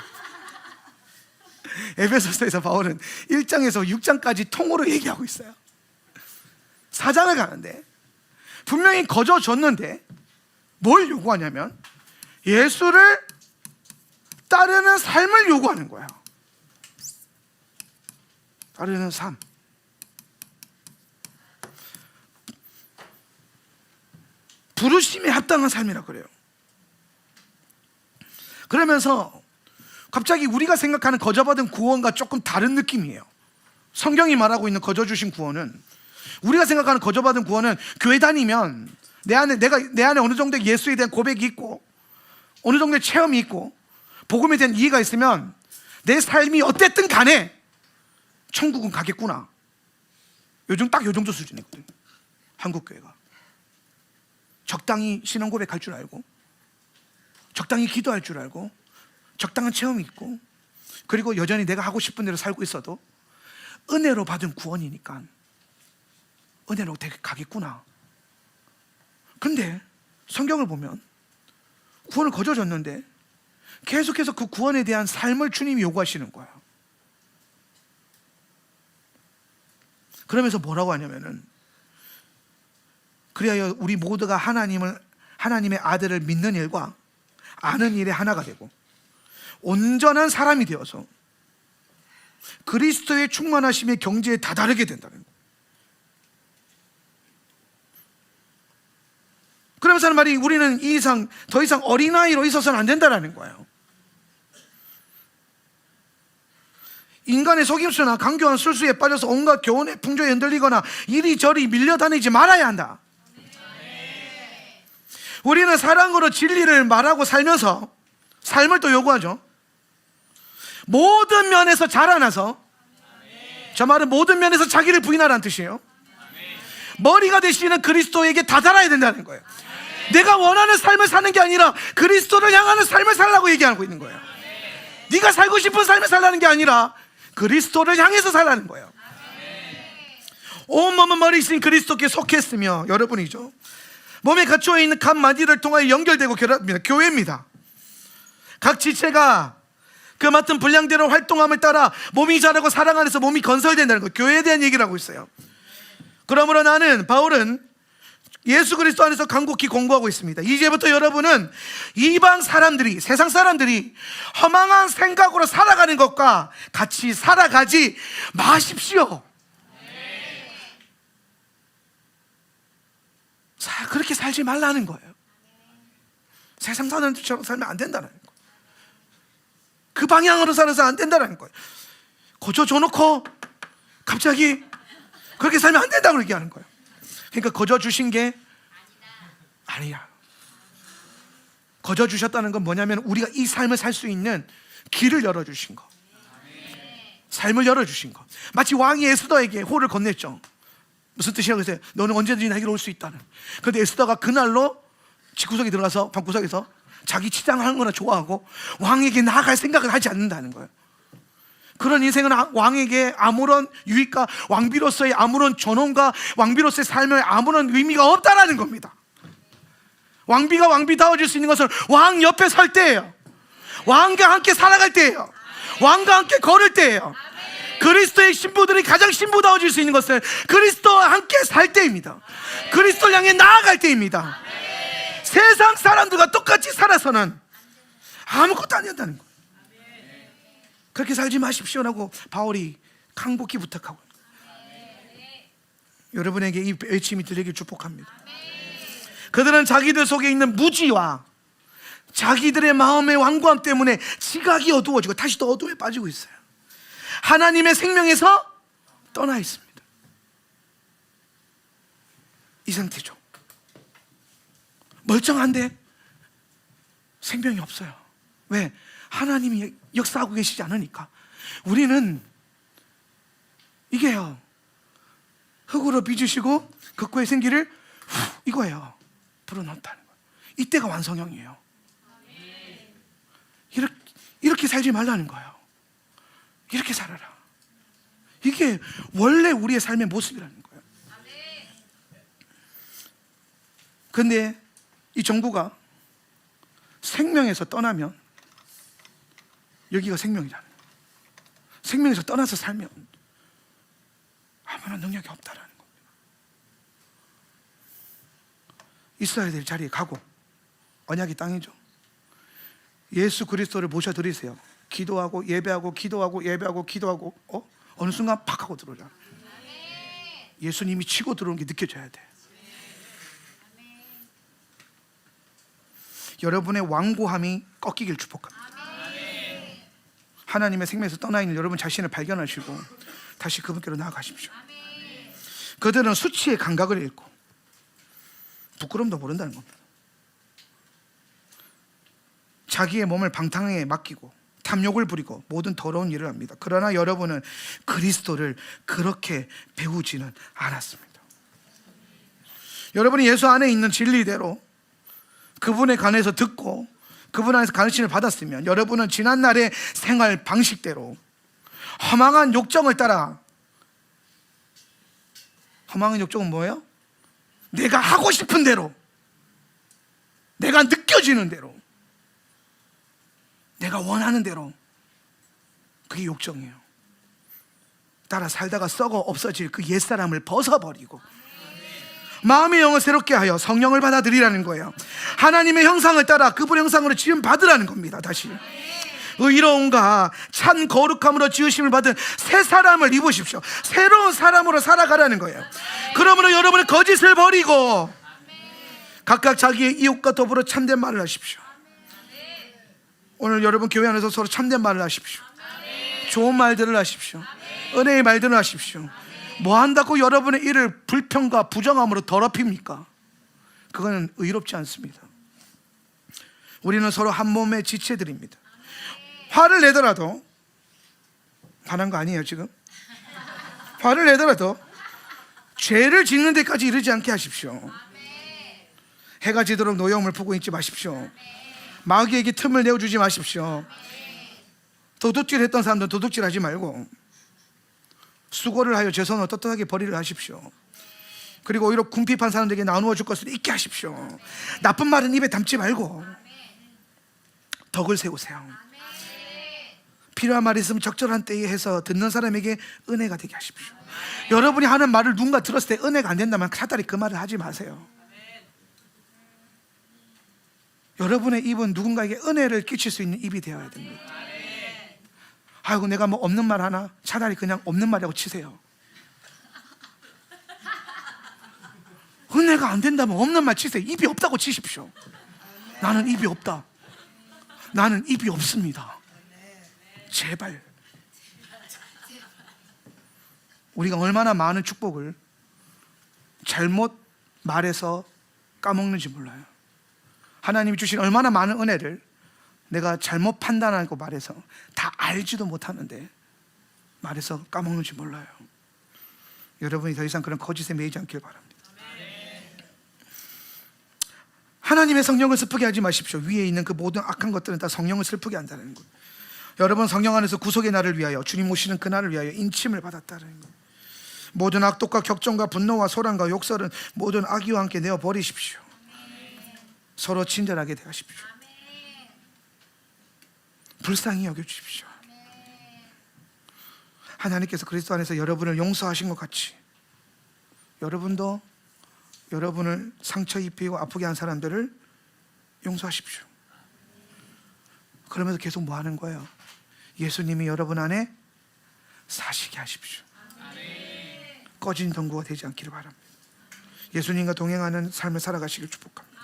에베소서에서 바울은 1장에서 6장까지 통으로 얘기하고 있어요. 4장을 가는데 분명히 거저 줬는데 뭘 요구하냐면 예수를 따르는 삶을 요구하는 거예요. 따르는 삶. 부르심에 합당한 삶이라 그래요. 그러면서 갑자기 우리가 생각하는 거저받은 구원과 조금 다른 느낌이에요. 성경이 말하고 있는 거저 주신 구원은, 우리가 생각하는 거저받은 구원은 교회 다니면 내 안에 어느 정도 예수에 대한 고백이 있고 어느 정도의 체험이 있고 복음에 대한 이해가 있으면 내 삶이 어땠든 간에 천국은 가겠구나. 요즘 딱 요 정도 수준이거든요. 한국 교회가 적당히 신앙 고백할 줄 알고 적당히 기도할 줄 알고 적당한 체험이 있고, 그리고 여전히 내가 하고 싶은 대로 살고 있어도 은혜로 받은 구원이니까 은혜로 되게 가겠구나. 근데 성경을 보면 구원을 거저 줬는데 계속해서 그 구원에 대한 삶을 주님이 요구하시는 거예요. 그러면서 뭐라고 하냐면은, 그리하여 우리 모두가 하나님의 아들을 믿는 일과 아는 일에 하나가 되고 온전한 사람이 되어서 그리스도의 충만하심의 경지에 다다르게 된다는 거예요. 그러면서 하는 말이 우리는 더 이상 어린아이로 있어서는 안 된다는 거예요. 인간의 속임수나 강교한 술수에 빠져서 온갖 교훈의 풍조에 흔들리거나 이리저리 밀려다니지 말아야 한다. 우리는 사랑으로 진리를 말하고 살면서 삶을 또 요구하죠. 모든 면에서 자라나서, 저 말은 모든 면에서 자기를 부인하라는 뜻이에요. 머리가 되시는 그리스도에게 다다라야 된다는 거예요. 내가 원하는 삶을 사는 게 아니라 그리스도를 향하는 삶을 살라고 얘기하고 있는 거예요. 네가 살고 싶은 삶을 살라는 게 아니라 그리스도를 향해서 살라는 거예요. 온 몸은 머리 있으니 그리스도께 속했으며, 여러분이죠. 몸에 갖추어 있는 각 마디를 통하여 연결되고 결합합니다. 교회입니다. 각 지체가 그 맡은 분량대로 활동함을 따라 몸이 자라고 사랑 안에서 몸이 건설된다는 거예요. 교회에 대한 얘기를 하고 있어요. 그러므로 바울은 예수 그리스도 안에서 간곡히 공부하고 있습니다. 이제부터 여러분은 이방 사람들이, 세상 사람들이 허망한 생각으로 살아가는 것과 같이 살아가지 마십시오. 자, 그렇게 살지 말라는 거예요. 세상 사람들처럼 살면 안 된다는 거예요. 그 방향으로 살아서 안 된다는 거예요. 고쳐 줘놓고 갑자기 그렇게 살면 안 된다고 얘기하는 거예요. 그러니까 거저 주신 게 아니야. 거저 주셨다는 건 뭐냐면 우리가 이 삶을 살 수 있는 길을 열어주신 거, 삶을 열어주신 거. 마치 왕이 에스더에게 호를 건넸죠. 무슨 뜻이라고 했어요? 너는 언제든지 나에게로 올 수 있다는. 그런데 에스더가 그날로 집구석에 들어가서 방구석에서 자기 치장하는 거나 좋아하고 왕에게 나아갈 생각을 하지 않는다는 거예요. 그런 인생은 왕에게 아무런 유익과 왕비로서의 아무런 존엄과 왕비로서의 삶에 아무런 의미가 없다라는 겁니다. 왕비가 왕비다워질 수 있는 것은 왕 옆에 설 때예요. 왕과 함께 살아갈 때예요. 왕과 함께 걸을 때예요. 그리스도의 신부들이 가장 신부다워질 수 있는 것은 그리스도와 함께 살 때입니다. 그리스도를 향해 나아갈 때입니다. 세상 사람들과 똑같이 살아서는 아무것도 안 된다는 거예요. 그렇게 살지 마십시오라고 바울이 강복히 부탁하고, 여러분에게 이 외침이 들리길 축복합니다. 그들은 자기들 속에 있는 무지와 자기들의 마음의 완고함 때문에 지각이 어두워지고 다시 또 어둠에 빠지고 있어요. 하나님의 생명에서 떠나 있습니다. 이 상태죠. 멀쩡한데 생명이 없어요. 왜? 하나님이 역사하고 계시지 않으니까. 우리는 이게요, 흙으로 빚으시고 극구의 생기를 이거예요, 불어넣었다는 거예요. 이때가 완성형이에요. 이렇게 살지 말라는 거예요. 이렇게 살아라. 이게 원래 우리의 삶의 모습이라는 거예요. 근데 이 정부가 생명에서 떠나면 여기가 생명이잖아요. 생명에서 떠나서 살면 아무런 능력이 없다라는 겁니다. 있어야 될 자리에 가고, 언약이 땅이죠. 예수 그리스도를 모셔드리세요. 기도하고 예배하고 기도하고 예배하고 기도하고 어느 순간 팍 하고 들어오잖아요. 예수님이 치고 들어오는 게 느껴져야 돼. 여러분의 완고함이 꺾이길 축복합니다. 하나님의 생명에서 떠나 있는 여러분 자신을 발견하시고 다시 그분께로 나아가십시오. 그들은 수치의 감각을 잃고 부끄럼도 모른다는 겁니다. 자기의 몸을 방탕하게 맡기고 탐욕을 부리고 모든 더러운 일을 합니다. 그러나 여러분은 그리스도를 그렇게 배우지는 않았습니다. 여러분이 예수 안에 있는 진리대로 그분에 관해서 듣고 그분 안에서 가르침을 받았으면 여러분은 지난날의 생활 방식대로 허망한 욕정을 따라, 허망한 욕정은 뭐예요? 내가 하고 싶은 대로, 내가 느껴지는 대로, 내가 원하는 대로, 그게 욕정이에요. 따라 살다가 썩어 없어질 그 옛사람을 벗어버리고 마음의 영을 새롭게 하여 성령을 받아들이라는 거예요. 하나님의 형상을 따라 그분의 형상으로 지음 받으라는 겁니다. 다시 의로움과 찬 거룩함으로 지으심을 받은 새 사람을 입으십시오. 새로운 사람으로 살아가라는 거예요. 그러므로 여러분의 거짓을 버리고 각각 자기의 이웃과 더불어 참된 말을 하십시오. 오늘 여러분 교회 안에서 서로 참된 말을 하십시오. 좋은 말들을 하십시오. 은혜의 말들을 하십시오. 뭐 한다고 여러분의 일을 불평과 부정함으로 더럽힙니까? 그거는 의롭지 않습니다. 우리는 서로 한 몸의 지체들입니다. 화를 내더라도, 화난 거 아니에요 지금? 화를 내더라도 죄를 짓는 데까지 이르지 않게 하십시오. 해가 지도록 노여움을 품고 있지 마십시오. 마귀에게 틈을 내어주지 마십시오. 도둑질 했던 사람들은 도둑질 하지 말고 수고를 하여 제 손을 떳떳하게 벌이를 하십시오. 그리고 오히려 궁핍한 사람들에게 나누어 줄 것을 잊게 하십시오. 나쁜 말은 입에 담지 말고 덕을 세우세요. 필요한 말이 있으면 적절한 때에 해서 듣는 사람에게 은혜가 되게 하십시오. 여러분이 하는 말을 누군가 들었을 때 은혜가 안 된다면 차라리 그 말을 하지 마세요. 여러분의 입은 누군가에게 은혜를 끼칠 수 있는 입이 되어야 됩니다. 아이고 내가 뭐 없는 말 하나? 차라리 그냥 없는 말이라고 치세요. 은혜가 안 된다면 없는 말 치세요. 입이 없다고 치십시오. 나는 입이 없다. 나는 입이 없습니다. 제발. 우리가 얼마나 많은 축복을 잘못 말해서 까먹는지 몰라요. 하나님이 주신 얼마나 많은 은혜를 내가 잘못 판단하고 말해서 다 알지도 못하는데 말해서 까먹는지 몰라요. 여러분이 더 이상 그런 거짓에 매이지 않길 바랍니다. 하나님의 성령을 슬프게 하지 마십시오. 위에 있는 그 모든 악한 것들은 다 성령을 슬프게 한다는 것. 여러분 성령 안에서 구속의 날을 위하여, 주님 오시는 그날을 위하여 인침을 받았다는 것. 모든 악독과 격정과 분노와 소란과 욕설은 모든 악의와 함께 내어버리십시오. 서로 친절하게 대하십시오. 불쌍히 여겨주십시오. 하나님께서 그리스도 안에서 여러분을 용서하신 것 같이 여러분도 여러분을 상처 입히고 아프게 한 사람들을 용서하십시오. 그러면서 계속 뭐 하는 거예요? 예수님이 여러분 안에 사시게 하십시오. 꺼진 전구가 되지 않기를 바랍니다. 예수님과 동행하는 삶을 살아가시길 축복합니다.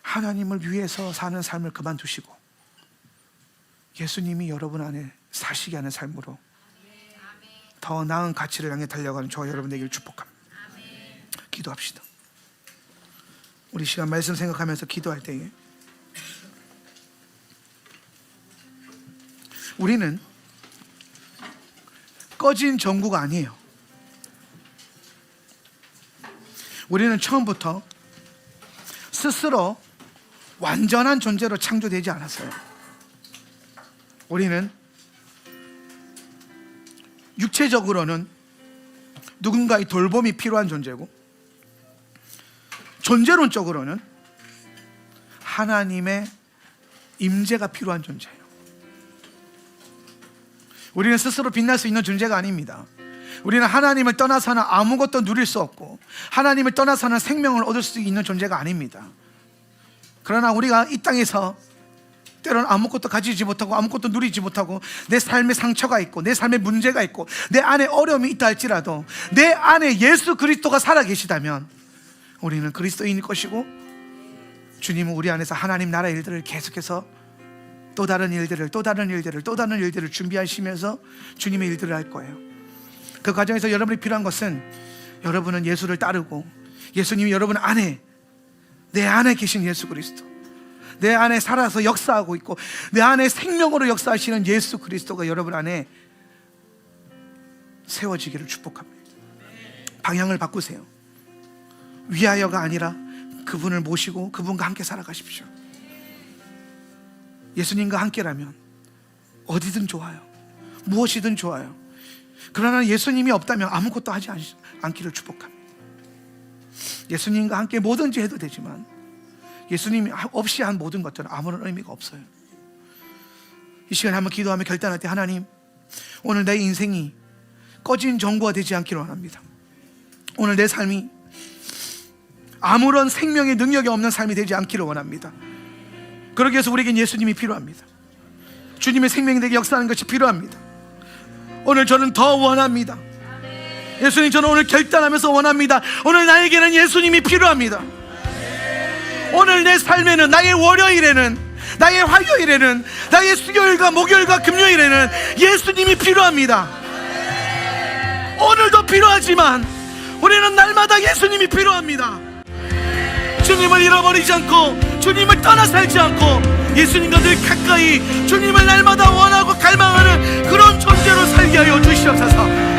하나님을 위해서 사는 삶을 그만두시고 예수님이 여러분 안에 사시게 하는 삶으로 더 나은 가치를 향해 달려가는 저와 여러분 되기를 축복합니다. 기도합시다. 우리 시간 말씀 생각하면서 기도할 때에 우리는 꺼진 전구가 아니에요. 우리는 처음부터 스스로 완전한 존재로 창조되지 않았어요. 우리는 육체적으로는 누군가의 돌봄이 필요한 존재고 존재론적으로는 하나님의 임재가 필요한 존재예요. 우리는 스스로 빛날 수 있는 존재가 아닙니다. 우리는 하나님을 떠나서는 아무것도 누릴 수 없고 하나님을 떠나서는 생명을 얻을 수 있는 존재가 아닙니다. 그러나 우리가 이 땅에서 때로는 아무것도 가지지 못하고 아무것도 누리지 못하고 내 삶에 상처가 있고 내 삶에 문제가 있고 내 안에 어려움이 있다 할지라도 내 안에 예수 그리스도가 살아계시다면 우리는 그리스도인일 것이고 주님은 우리 안에서 하나님 나라 일들을 계속해서 또 다른 일들을 준비하시면서 주님의 일들을 할 거예요. 그 과정에서 여러분이 필요한 것은 여러분은 예수를 따르고 예수님이 여러분 안에 내 안에 계신 예수 그리스도, 내 안에 살아서 역사하고 있고 내 안에 생명으로 역사하시는 예수 그리스도가 여러분 안에 세워지기를 축복합니다. 방향을 바꾸세요. 위하여가 아니라 그분을 모시고 그분과 함께 살아가십시오. 예수님과 함께라면 어디든 좋아요. 무엇이든 좋아요. 그러나 예수님이 없다면 아무것도 하지 않기를 축복합니다. 예수님과 함께 뭐든지 해도 되지만 예수님이 없이 한 모든 것들은 아무런 의미가 없어요. 이 시간에 한번 기도하며 결단할 때 하나님, 오늘 내 인생이 꺼진 전구가 되지 않기를 원합니다. 오늘 내 삶이 아무런 생명의 능력이 없는 삶이 되지 않기를 원합니다. 그러기 위해서 우리에겐 예수님이 필요합니다. 주님의 생명이 되게 역사하는 것이 필요합니다. 오늘 저는 더 원합니다. 예수님, 저는 오늘 결단하면서 원합니다. 오늘 나에게는 예수님이 필요합니다. 오늘 내 삶에는, 나의 월요일에는, 나의 화요일에는, 나의 수요일과 목요일과 금요일에는 예수님이 필요합니다. 오늘도 필요하지만 우리는 날마다 예수님이 필요합니다. 주님을 잃어버리지 않고 주님을 떠나 살지 않고 예수님과 늘 가까이 주님을 날마다 원하고 갈망하는 그런 존재로 살게 하여 주시옵소서.